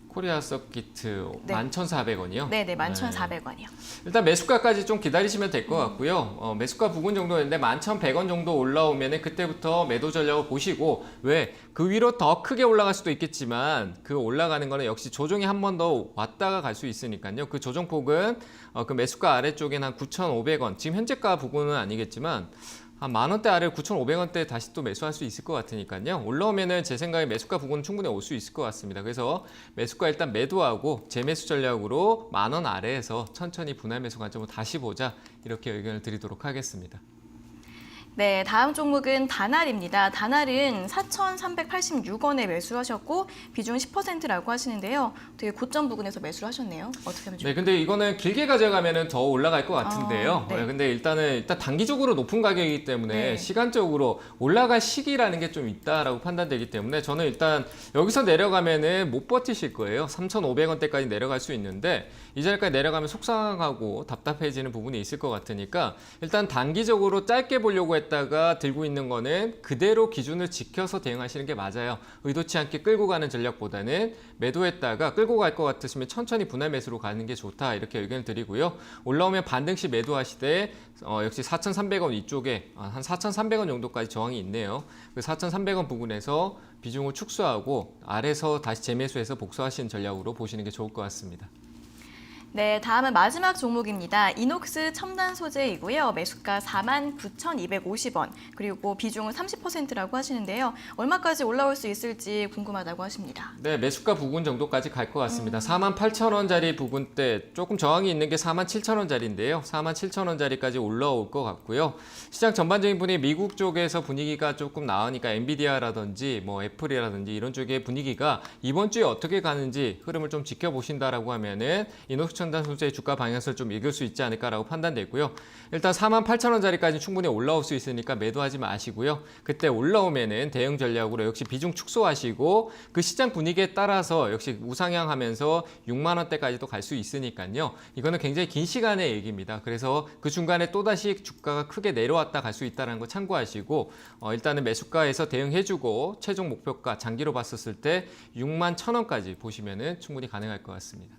[SPEAKER 2] 코리아 서키트
[SPEAKER 1] 네.
[SPEAKER 2] 11,400원이요?
[SPEAKER 1] 네, 11,400원이요.
[SPEAKER 2] 일단 매수가까지 좀 기다리시면 될 것 같고요. 매수가 부근 정도였는데 11,100원 정도 올라오면 그때부터 매도 전략을 보시고 왜? 그 위로 더 크게 올라갈 수도 있겠지만 그 올라가는 거는 역시 조정이 한 번 더 왔다가 갈 수 있으니까요. 그 조정폭은 그 매수가 아래쪽엔 한 9,500원, 지금 현재가 부근은 아니겠지만 한 만원대 아래 9,500원대 다시 또 매수할 수 있을 것 같으니까요. 올라오면은 제 생각에 매수가 부분은 충분히 올 수 있을 것 같습니다. 그래서 매수가 일단 매도하고 재매수 전략으로 만원 아래에서 천천히 분할 매수 관점으로 다시 보자 이렇게 의견을 드리도록 하겠습니다.
[SPEAKER 1] 네, 다음 종목은 다날입니다. 다날은 4,386원에 매수를 하셨고 비중 10%라고 하시는데요. 되게 고점 부근에서 매수를 하셨네요. 어떻게 하면 좋을까요?
[SPEAKER 2] 네, 근데 이거는 길게 가져가면은 더 올라갈 것 같은데요.
[SPEAKER 1] 네.
[SPEAKER 2] 근데 일단 단기적으로 높은 가격이기 때문에
[SPEAKER 1] 네.
[SPEAKER 2] 시간적으로 올라갈 시기라는 게 좀 있다라고 판단되기 때문에 저는 일단 여기서 내려가면은 못 버티실 거예요. 3,500원대까지 내려갈 수 있는데 이 자리까지 내려가면 속상하고 답답해지는 부분이 있을 것 같으니까 일단 단기적으로 짧게 보려고 매도했다가 들고 있는 거는 그대로 기준을 지켜서 대응하시는 게 맞아요. 의도치 않게 끌고 가는 전략보다는 매도했다가 끌고 갈 것 같으시면 천천히 분할 매수로 가는 게 좋다 이렇게 의견을 드리고요. 올라오면 반등시 매도하시되 역시 4,300원 이쪽에 한 4,300원 정도까지 저항이 있네요. 그 4,300원 부근에서 비중을 축소하고 아래서 다시 재매수해서 복수하시는 전략으로 보시는 게 좋을 것 같습니다.
[SPEAKER 1] 네, 다음은 마지막 종목입니다. 이녹스 첨단 소재이고요. 매수가 49,250원, 그리고 비중은 30%라고 하시는데요. 얼마까지 올라올 수 있을지 궁금하다고 하십니다.
[SPEAKER 2] 네, 매수가 부근 정도까지 갈 것 같습니다. 48,000원짜리 부근대 조금 저항이 있는 게 47,000원짜리인데요. 47,000원짜리까지 올라올 것 같고요. 시장 전반적인 분위기 미국 쪽에서 분위기가 조금 나으니까 엔비디아라든지 뭐 애플이라든지 이런 쪽의 분위기가 이번 주에 어떻게 가는지 흐름을 좀 지켜보신다라고 하면은 이녹스 첨단 소재의 주가 방향성을 좀 읽을 수 있지 않을까라고 판단되고요. 일단 48,000원짜리까지 충분히 올라올 수 있으니까 매도하지 마시고요. 그때 올라오면은 대응 전략으로 역시 비중 축소하시고 그 시장 분위기에 따라서 역시 우상향하면서 6만 원대까지도 갈 수 있으니까요. 이거는 굉장히 긴 시간의 얘기입니다. 그래서 그 중간에 또다시 주가가 크게 내려왔다 갈 수 있다는 거 참고하시고 일단은 매수가에서 대응해주고 최종 목표가 장기로 봤었을 때 6만 1,000원까지 보시면은 충분히 가능할 것 같습니다.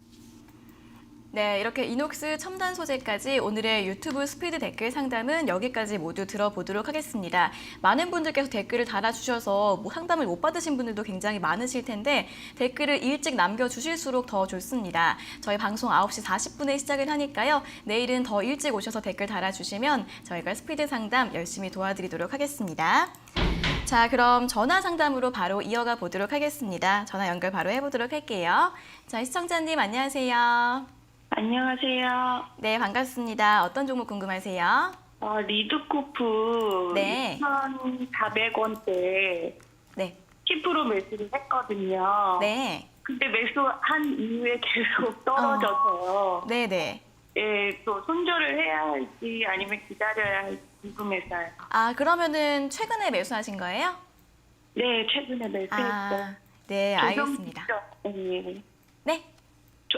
[SPEAKER 1] 네, 이렇게 이녹스 첨단 소재까지 오늘의 유튜브 스피드 댓글 상담은 여기까지 모두 들어보도록 하겠습니다. 많은 분들께서 댓글을 달아주셔서 상담을 못 받으신 분들도 굉장히 많으실 텐데 댓글을 일찍 남겨주실수록 더 좋습니다. 저희 방송 9시 40분에 시작을 하니까요. 내일은 더 일찍 오셔서 댓글 달아주시면 저희가 스피드 상담 열심히 도와드리도록 하겠습니다. 자, 그럼 전화 상담으로 바로 이어가 보도록 하겠습니다. 전화 연결 바로 해보도록 할게요. 자, 시청자님 안녕하세요.
[SPEAKER 3] 안녕하세요.
[SPEAKER 1] 네, 반갑습니다. 어떤 종목 궁금하세요?
[SPEAKER 3] 리드코프
[SPEAKER 1] 네.
[SPEAKER 3] 2,400원대
[SPEAKER 1] 네.
[SPEAKER 3] 10% 매수를 했거든요.
[SPEAKER 1] 네.
[SPEAKER 3] 근데 매수한 이후에 계속 떨어져서
[SPEAKER 1] 네네.
[SPEAKER 3] 예, 또 손절을 해야 할지 아니면 기다려야 할지 궁금해서요.
[SPEAKER 1] 아, 그러면은 최근에 매수하신 거예요?
[SPEAKER 3] 네, 최근에 매수했어요.
[SPEAKER 1] 네, 알겠습니다.
[SPEAKER 3] 네.
[SPEAKER 1] 네.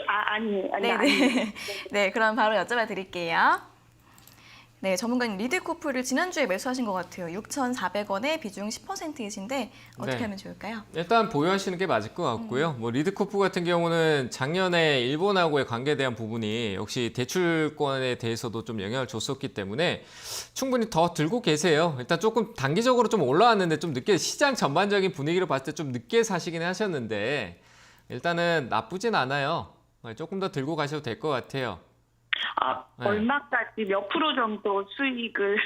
[SPEAKER 3] 아니에요.
[SPEAKER 1] 네네. 네, 그럼 바로 여쭤봐 드릴게요. 네, 전문가님 리드코프를 지난주에 매수하신 것 같아요. 6,400원에 비중 10%이신데 어떻게
[SPEAKER 2] 네.
[SPEAKER 1] 하면 좋을까요?
[SPEAKER 2] 일단 보유하시는 게 맞을 것 같고요. 뭐 리드코프 같은 경우는 작년에 일본하고의 관계에 대한 부분이 역시 대출권에 대해서도 좀 영향을 줬었기 때문에 충분히 더 들고 계세요. 일단 조금 단기적으로 좀 올라왔는데 좀 늦게 시장 전반적인 분위기를 봤을 때 좀 늦게 사시긴 하셨는데 일단은 나쁘진 않아요. 조금 더 들고 가셔도 될 것 같아요. 네.
[SPEAKER 3] 얼마까지 몇 프로 정도 수익을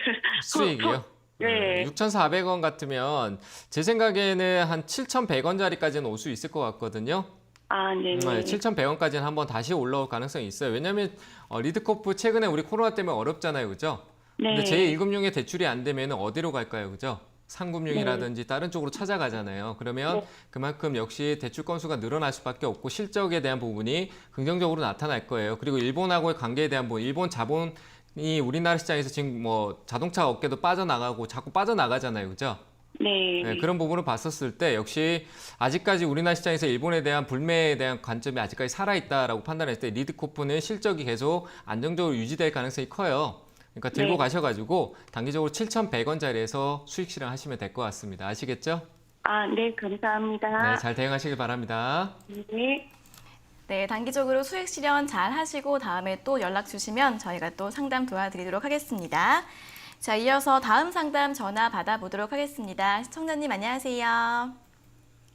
[SPEAKER 2] 수익이요?
[SPEAKER 3] 네.
[SPEAKER 2] 6,400원 같으면 제 생각에는 한 7,100원짜리까지는 올 수 있을 것 같거든요.
[SPEAKER 3] 네.
[SPEAKER 2] 7,100원까지는 한번 다시 올라올 가능성이 있어요. 왜냐하면 리드코프 최근에 우리 코로나 때문에 어렵잖아요, 그죠?
[SPEAKER 3] 네.
[SPEAKER 2] 근데 제1금융의 대출이 안 되면 어디로 갈까요, 그죠? 상금융이라든지 다른 쪽으로 찾아가잖아요. 그러면 그만큼 역시 대출 건수가 늘어날 수밖에 없고 실적에 대한 부분이 긍정적으로 나타날 거예요. 그리고 일본하고의 관계에 대한 부분, 일본 자본이 우리나라 시장에서 지금 뭐 자동차 업계도 빠져나가고 자꾸 빠져나가잖아요, 그죠?
[SPEAKER 3] 네.
[SPEAKER 2] 네, 그런 부분을 봤었을 때 역시 아직까지 우리나라 시장에서 일본에 대한 불매에 대한 관점이 아직까지 살아있다라고 판단했을 때 리드코프는 실적이 계속 안정적으로 유지될 가능성이 커요. 그러니까 들고 가셔가지고 단기적으로 7,100원짜리에서 수익 실현하시면 될 것 같습니다. 아시겠죠?
[SPEAKER 3] 네, 감사합니다.
[SPEAKER 2] 네, 잘 대응하시길 바랍니다.
[SPEAKER 3] 네.
[SPEAKER 1] 네, 단기적으로 수익 실현 잘 하시고 다음에 또 연락 주시면 저희가 또 상담 도와드리도록 하겠습니다. 자, 이어서 다음 상담 전화 받아보도록 하겠습니다. 시청자님 안녕하세요.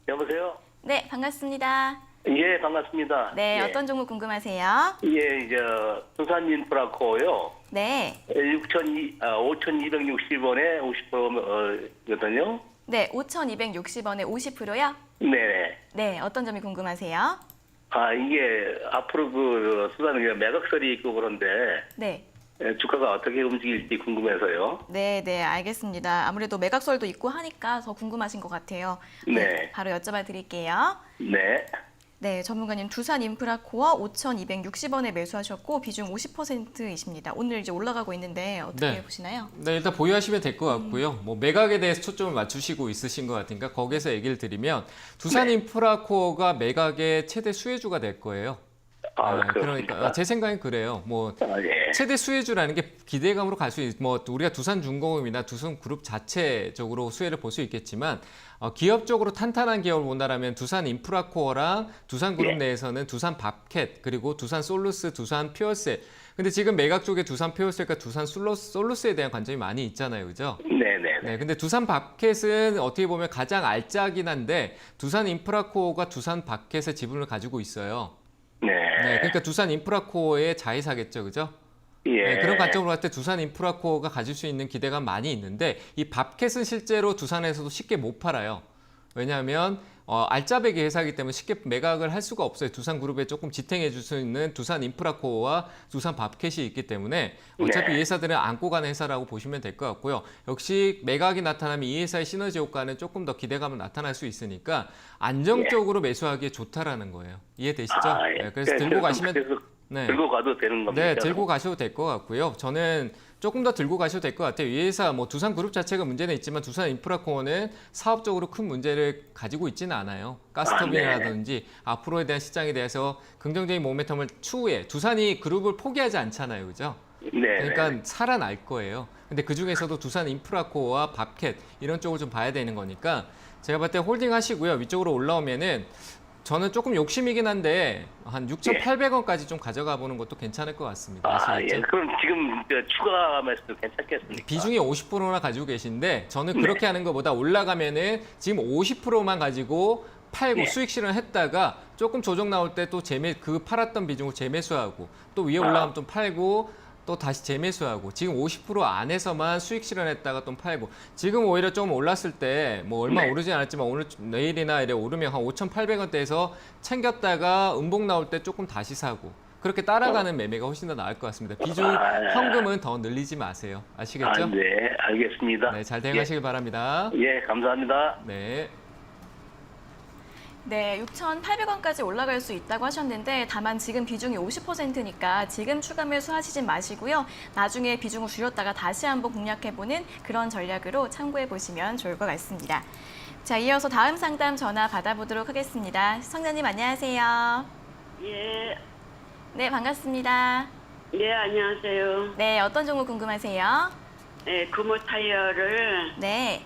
[SPEAKER 8] 여보세요?
[SPEAKER 1] 네, 반갑습니다.
[SPEAKER 8] 예, 반갑습니다.
[SPEAKER 1] 네,
[SPEAKER 8] 예.
[SPEAKER 1] 어떤 종목 궁금하세요?
[SPEAKER 8] 예, 두산인프라코요.
[SPEAKER 1] 네.
[SPEAKER 8] 5,260원에 50%거든요.
[SPEAKER 1] 네, 5,260원에 50%요?
[SPEAKER 8] 네네.
[SPEAKER 1] 네, 어떤 점이 궁금하세요?
[SPEAKER 8] 이게 앞으로 그 수산은 매각설이 있고 그런데
[SPEAKER 1] 네.
[SPEAKER 8] 주가가 어떻게 움직일지 궁금해서요.
[SPEAKER 1] 네, 네, 알겠습니다. 아무래도 매각설도 있고 하니까 더 궁금하신 것 같아요.
[SPEAKER 8] 네.
[SPEAKER 1] 바로 여쭤봐 드릴게요.
[SPEAKER 8] 네.
[SPEAKER 1] 네, 전문가님 두산인프라코어 5,260원에 매수하셨고 비중 50%이십니다. 오늘 이제 올라가고 있는데 어떻게
[SPEAKER 2] 네.
[SPEAKER 1] 보시나요?
[SPEAKER 2] 네, 일단 보유하시면 될 것 같고요. 뭐 매각에 대해서 초점을 맞추시고 있으신 것 같으니까 거기에서 얘기를 드리면 두산인프라코어가 매각의 최대 수혜주가 될 거예요. 그러니까 제 생각엔 그래요. 뭐
[SPEAKER 8] 예.
[SPEAKER 2] 최대 수혜주라는 게 기대감으로 갈 수 뭐 우리가 두산중공업이나 두산그룹 자체적으로 수혜를 볼 수 있겠지만 기업적으로 탄탄한 기업을 본다라면 두산인프라코어랑 두산그룹
[SPEAKER 8] 예.
[SPEAKER 2] 내에서는 두산밥캣 그리고 두산솔루스, 두산퓨어셀. 근데 지금 매각 쪽에 두산퓨어셀과 두산솔루스에 대한 관점이 많이 있잖아요, 그죠?
[SPEAKER 8] 네네.
[SPEAKER 2] 네, 근데 두산밥켓은 어떻게 보면 가장 알짜긴 한데 두산인프라코어가 두산밥켓의 지분을 가지고 있어요.
[SPEAKER 8] 네.
[SPEAKER 2] 네, 그러니까 두산인프라코어의 자회사겠죠, 그죠?
[SPEAKER 8] 예.
[SPEAKER 2] 네, 그런 관점으로 봤을 때 두산인프라코어가 가질 수 있는 기대감 많이 있는데 이 밥켓은 실제로 두산에서도 쉽게 못 팔아요. 왜냐하면 알짜배기 회사이기 때문에 쉽게 매각을 할 수가 없어요. 두산그룹에 조금 지탱해 줄 수 있는 두산인프라코어와 두산밥켓이 있기 때문에 어차피 이 회사들은 안고 가는 회사라고 보시면 될 것 같고요. 역시 매각이 나타나면 이 회사의 시너지 효과는 조금 더 기대감은 나타날 수 있으니까 안정적으로 매수하기에 좋다라는 거예요. 이해되시죠?
[SPEAKER 8] 예.
[SPEAKER 2] 네, 그래서 들고 가시면
[SPEAKER 8] 그래서
[SPEAKER 2] 네.
[SPEAKER 8] 들고 가도 되는 겁니다.
[SPEAKER 2] 네, 들고 가셔도 될 것 같고요. 저는 조금 더 들고 가셔도 될 것 같아요. 이 회사 뭐 두산그룹 자체가 문제는 있지만 두산인프라코어는 사업적으로 큰 문제를 가지고 있지는 않아요. 가스터빈이라든지 앞으로에 대한 시장에 대해서 긍정적인 모멘텀을 추후에 두산이 그룹을 포기하지 않잖아요, 그죠?
[SPEAKER 8] 네.
[SPEAKER 2] 그러니까 살아날 거예요. 근데 그 중에서도 두산인프라코어와 밥캣 이런 쪽을 좀 봐야 되는 거니까 제가 봤을 때 홀딩 하시고요. 위쪽으로 올라오면은 저는 조금 욕심이긴 한데 한 6,800원까지 좀 가져가 보는 것도 괜찮을 것 같습니다. 아시겠죠?
[SPEAKER 8] 예. 그럼 지금 추가 매수도 괜찮겠습니까?
[SPEAKER 2] 비중이 50%나 가지고 계신데 저는 그렇게 하는 것보다 올라가면은 지금 50%만 가지고 팔고 수익 실현했다가 조금 조정 나올 때 또 그 팔았던 비중을 재매수하고 또 위에 올라가면 좀 팔고 또 다시 재매수하고 지금 50% 안에서만 수익 실현했다가 또 팔고 지금 오히려 좀 올랐을 때 뭐 얼마 오르지 않았지만 오늘 내일이나 이래 오르면 한 5,800원대에서 챙겼다가 음봉 나올 때 조금 다시 사고 그렇게 따라가는 매매가 훨씬 더 나을 것 같습니다. 비중 현금은 더 늘리지 마세요. 아시겠죠?
[SPEAKER 8] 네, 알겠습니다.
[SPEAKER 2] 네, 잘 대응하시길 바랍니다.
[SPEAKER 8] 예, 감사합니다.
[SPEAKER 2] 네.
[SPEAKER 1] 네, 6,800원까지 올라갈 수 있다고 하셨는데 다만 지금 비중이 50%니까 지금 추가 매수하시진 마시고요. 나중에 비중을 줄였다가 다시 한번 공략해보는 그런 전략으로 참고해 보시면 좋을 것 같습니다. 자, 이어서 다음 상담 전화 받아보도록 하겠습니다. 시청자님 안녕하세요.
[SPEAKER 3] 예,
[SPEAKER 1] 네, 반갑습니다.
[SPEAKER 3] 네, 안녕하세요.
[SPEAKER 1] 네, 어떤 종목 궁금하세요?
[SPEAKER 3] 네, 금호 타이어를
[SPEAKER 1] 네,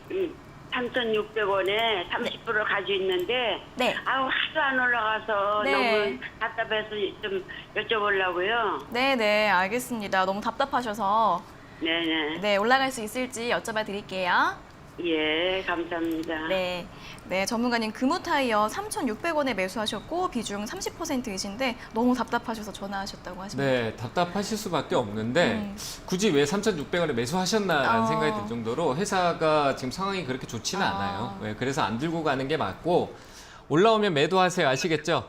[SPEAKER 3] 3,600원에 30% 가지고 있는데
[SPEAKER 1] 네.
[SPEAKER 3] 아우 하도 안 올라가서
[SPEAKER 1] 네.
[SPEAKER 3] 너무 답답해서 좀 여쭤보려고요.
[SPEAKER 1] 네, 알겠습니다. 너무 답답하셔서
[SPEAKER 3] 네네.
[SPEAKER 1] 네, 올라갈 수 있을지 여쭤봐 드릴게요.
[SPEAKER 3] 예, 감사합니다.
[SPEAKER 1] 네, 전문가님 금호타이어 3,600원에 매수하셨고 비중 30%이신데 너무 답답하셔서 전화하셨다고 하십니다.
[SPEAKER 2] 네, 답답하실 수밖에 없는데 굳이 왜 3,600원에 매수하셨나라는 생각이 들 정도로 회사가 지금 상황이 그렇게 좋지는 않아요. 네, 그래서 안 들고 가는 게 맞고 올라오면 매도하세요. 아시겠죠?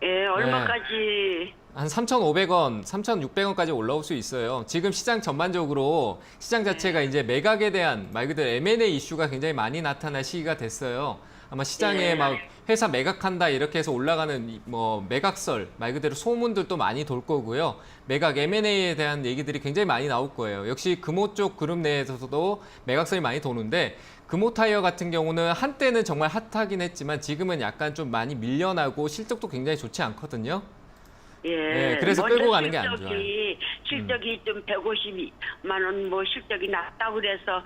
[SPEAKER 3] 예, 얼마까지?
[SPEAKER 2] 한 3,500원, 3,600원까지 올라올 수 있어요. 지금 시장 전반적으로 시장 자체가 이제 매각에 대한 말 그대로 M&A 이슈가 굉장히 많이 나타날 시기가 됐어요. 아마 시장에 막 회사 매각한다 이렇게 해서 올라가는 뭐 매각설 말 그대로 소문들도 많이 돌 거고요. 매각 M&A에 대한 얘기들이 굉장히 많이 나올 거예요. 역시 금호 쪽 그룹 내에서도 매각설이 많이 도는데 금호 타이어 같은 경우는 한때는 정말 핫하긴 했지만 지금은 약간 좀 많이 밀려나고 실적도 굉장히 좋지 않거든요.
[SPEAKER 3] 예.
[SPEAKER 2] 네, 그래서
[SPEAKER 3] 먼저
[SPEAKER 2] 끌고 가는 게 안 좋아요.
[SPEAKER 3] 실적이 좀 150만 원 뭐 실적이 낮다고 그래서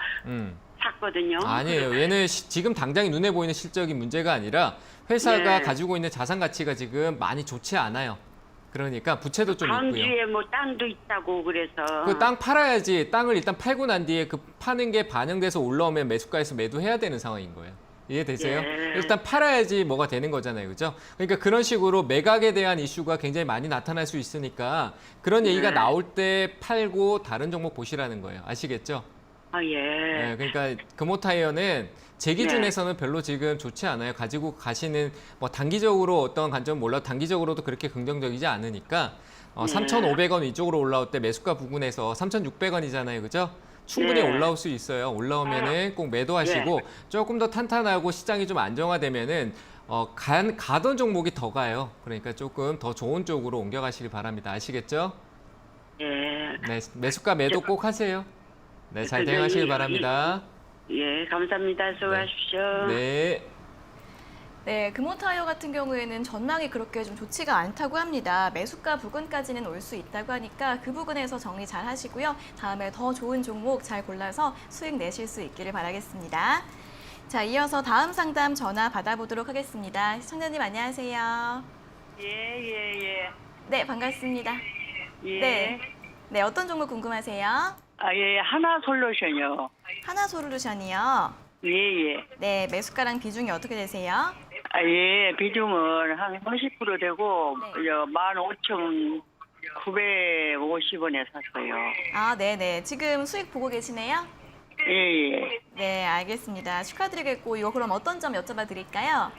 [SPEAKER 3] 샀거든요.
[SPEAKER 2] 아니에요. 얘는 지금 당장 눈에 보이는 실적이 문제가 아니라 회사가 가지고 있는 자산 가치가 지금 많이 좋지 않아요. 그러니까 부채도 좀
[SPEAKER 3] 다음
[SPEAKER 2] 있고요.
[SPEAKER 3] 주에 뭐 땅도 있다고 그래서.
[SPEAKER 2] 그 땅 팔아야지. 땅을 일단 팔고 난 뒤에 그 파는 게 반영돼서 올라오면 매수가에서 매도해야 되는 상황인 거예요. 이해되세요?
[SPEAKER 3] 예.
[SPEAKER 2] 일단 팔아야지 뭐가 되는 거잖아요. 그죠? 그러니까 그런 식으로 매각에 대한 이슈가 굉장히 많이 나타날 수 있으니까 그런 얘기가 나올 때 팔고 다른 종목 보시라는 거예요. 아시겠죠?
[SPEAKER 3] 아, 예.
[SPEAKER 2] 네, 그러니까 금호타이어는 제 기준에서는 별로 지금 좋지 않아요. 가지고 가시는 뭐 단기적으로 어떤 관점은 몰라도 단기적으로도 그렇게 긍정적이지 않으니까 3,500원 이쪽으로 올라올 때 매수가 부근에서 3,600원이잖아요. 그죠? 충분히 올라올 수 있어요. 올라오면은 꼭 매도하시고 조금 더 탄탄하고 시장이 좀 안정화되면은 가던 종목이 더 가요. 그러니까 조금 더 좋은 쪽으로 옮겨가시길 바랍니다. 아시겠죠?
[SPEAKER 3] 예.
[SPEAKER 2] 네, 매수가 매도 꼭 하세요. 네, 잘 대응하시길 바랍니다.
[SPEAKER 3] 예, 감사합니다. 수고하십시오.
[SPEAKER 2] 네.
[SPEAKER 1] 네, 금호타이어 같은 경우에는 전망이 그렇게 좀 좋지가 않다고 합니다. 매수가 부근까지는 올 수 있다고 하니까 그 부분에서 정리 잘 하시고요. 다음에 더 좋은 종목 잘 골라서 수익 내실 수 있기를 바라겠습니다. 자, 이어서 다음 상담 전화 받아보도록 하겠습니다. 시청자님 안녕하세요.
[SPEAKER 3] 예.
[SPEAKER 1] 네, 반갑습니다.
[SPEAKER 3] 예.
[SPEAKER 1] 네, 어떤 종목 궁금하세요?
[SPEAKER 3] 예, 하나솔루션이요.
[SPEAKER 1] 하나솔루션이요.
[SPEAKER 3] 예.
[SPEAKER 1] 네, 매수가랑 비중이 어떻게 되세요?
[SPEAKER 3] 예, 비중은 한 30% 되고,
[SPEAKER 1] 네.
[SPEAKER 3] 15,950원에 샀어요.
[SPEAKER 1] 아, 네네. 지금 수익 보고 계시네요?
[SPEAKER 3] 예.
[SPEAKER 1] 네, 알겠습니다. 축하드리겠고, 이거 그럼 어떤 점 여쭤봐 드릴까요?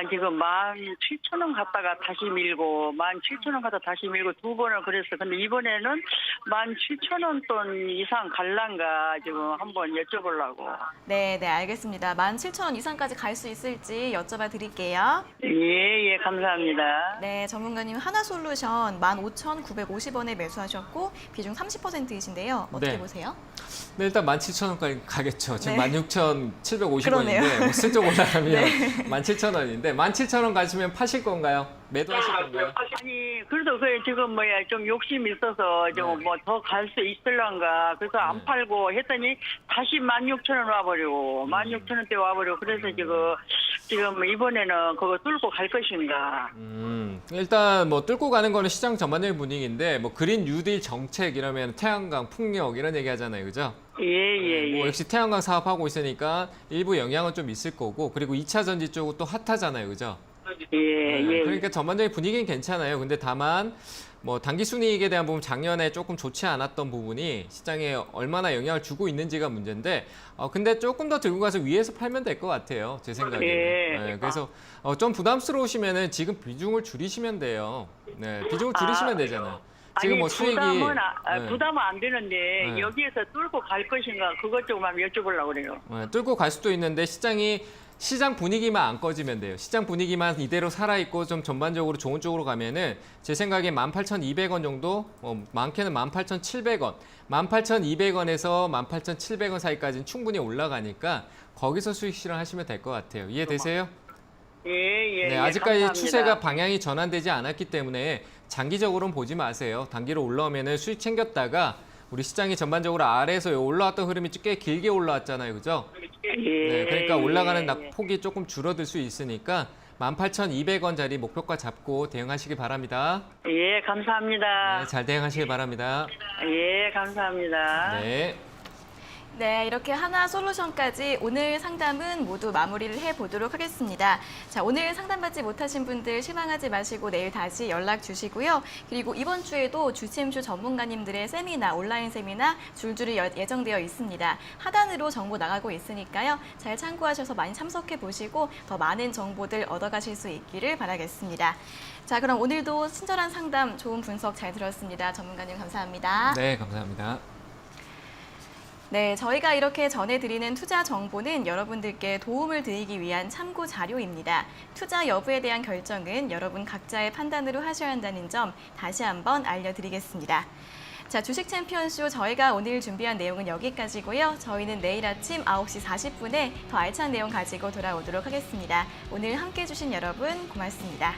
[SPEAKER 3] 지금 17,000원 갔다가 다시 밀고, 17,000원 갔다 다시 밀고 두 번을 그랬어. 근데 이번에는 17,000원 돈 이상 갈란가 지금 한번 여쭤보려고.
[SPEAKER 1] 네, 알겠습니다. 17,000원 이상까지 갈 수 있을지 여쭤봐 드릴게요.
[SPEAKER 3] 예, 감사합니다.
[SPEAKER 1] 네, 전문가님 하나솔루션 15,950원에 매수하셨고, 비중 30%이신데요. 어떻게
[SPEAKER 2] 네.
[SPEAKER 1] 보세요?
[SPEAKER 2] 네, 일단 17,000원까지 가겠죠. 지금
[SPEAKER 1] 네.
[SPEAKER 2] 16,750원인데
[SPEAKER 1] 그러네요.
[SPEAKER 2] 뭐 슬쩍 올라가면 17,000원인데 17,000원 가시면 파실 건가요? 매도하실 건가요?
[SPEAKER 3] 아니, 그래도 지금 좀 욕심이 있어서 좀
[SPEAKER 2] 네.
[SPEAKER 3] 뭐 더 갈 수 있을란가. 그래서 안
[SPEAKER 2] 네.
[SPEAKER 3] 팔고 했더니 다시 16,000원 와버리고, 16,000원대 와버리고, 그래서 지금 이번에는 그거 뚫고 갈 것인가.
[SPEAKER 2] 일단 뭐 뚫고 가는 거는 시장 전반적인 분위기인데 뭐 그린 뉴딜 정책 이러면 태양광, 풍력 이런 얘기 하잖아요. 그죠?
[SPEAKER 3] 예.
[SPEAKER 2] 뭐 역시 태양광 사업하고 있으니까 일부 영향은 좀 있을 거고 그리고 2차 전지 쪽은 또 핫하잖아요. 그죠?
[SPEAKER 3] 예.
[SPEAKER 2] 그러니까 전반적인 분위기는 괜찮아요. 근데 다만 뭐 단기 순이익에 대한 부분 작년에 조금 좋지 않았던 부분이 시장에 얼마나 영향을 주고 있는지가 문제인데 근데 조금 더 들고 가서 위에서 팔면 될 것 같아요. 제 생각에는.
[SPEAKER 3] 예.
[SPEAKER 2] 네, 그래서 좀 부담스러우시면은 지금 비중을 줄이시면 돼요. 네, 비중을 줄이시면 되잖아요. 지금
[SPEAKER 3] 아니,
[SPEAKER 2] 뭐 수익이
[SPEAKER 3] 부담은 안 되는데
[SPEAKER 2] 네.
[SPEAKER 3] 여기에서 뚫고 갈 것인가 그것 조금만 여쭤보려고 그래요.
[SPEAKER 2] 뚫고 갈 수도 있는데 시장 분위기만 안 꺼지면 돼요. 시장 분위기만 이대로 살아있고 좀 전반적으로 좋은 쪽으로 가면은 제 생각에 18,200원 정도, 많게는 18,700원, 18,200원에서 18,700원 사이까지는 충분히 올라가니까 거기서 수익 실현하시면 될 것 같아요. 이해되세요?
[SPEAKER 3] 예.
[SPEAKER 2] 네, 아직까지
[SPEAKER 3] 감사합니다.
[SPEAKER 2] 추세가 방향이 전환되지 않았기 때문에 장기적으로는 보지 마세요. 단기로 올라오면은 수익 챙겼다가 우리 시장이 전반적으로 아래에서 올라왔던 흐름이 꽤 길게 올라왔잖아요. 그죠? 네, 그러니까 올라가는 낙폭이 조금 줄어들 수 있으니까 18,200원짜리 목표가 잡고 대응하시기 바랍니다.
[SPEAKER 3] 예, 감사합니다.
[SPEAKER 2] 네, 잘 대응하시기 바랍니다.
[SPEAKER 3] 예, 감사합니다.
[SPEAKER 2] 네.
[SPEAKER 1] 네, 이렇게 하나솔루션까지 오늘 상담은 모두 마무리를 해보도록 하겠습니다. 자, 오늘 상담받지 못하신 분들 실망하지 마시고 내일 다시 연락 주시고요. 그리고 이번 주에도 주챔쇼 전문가님들의 세미나, 온라인 세미나 줄줄이 예정되어 있습니다. 하단으로 정보 나가고 있으니까요. 잘 참고하셔서 많이 참석해 보시고 더 많은 정보들 얻어가실 수 있기를 바라겠습니다. 자, 그럼 오늘도 친절한 상담, 좋은 분석 잘 들었습니다. 전문가님 감사합니다.
[SPEAKER 2] 네, 감사합니다.
[SPEAKER 1] 네, 저희가 이렇게 전해드리는 투자 정보는 여러분들께 도움을 드리기 위한 참고 자료입니다. 투자 여부에 대한 결정은 여러분 각자의 판단으로 하셔야 한다는 점 다시 한번 알려드리겠습니다. 자, 주식 챔피언쇼 저희가 오늘 준비한 내용은 여기까지고요. 저희는 내일 아침 9시 40분에 더 알찬 내용 가지고 돌아오도록 하겠습니다. 오늘 함께해 주신 여러분 고맙습니다.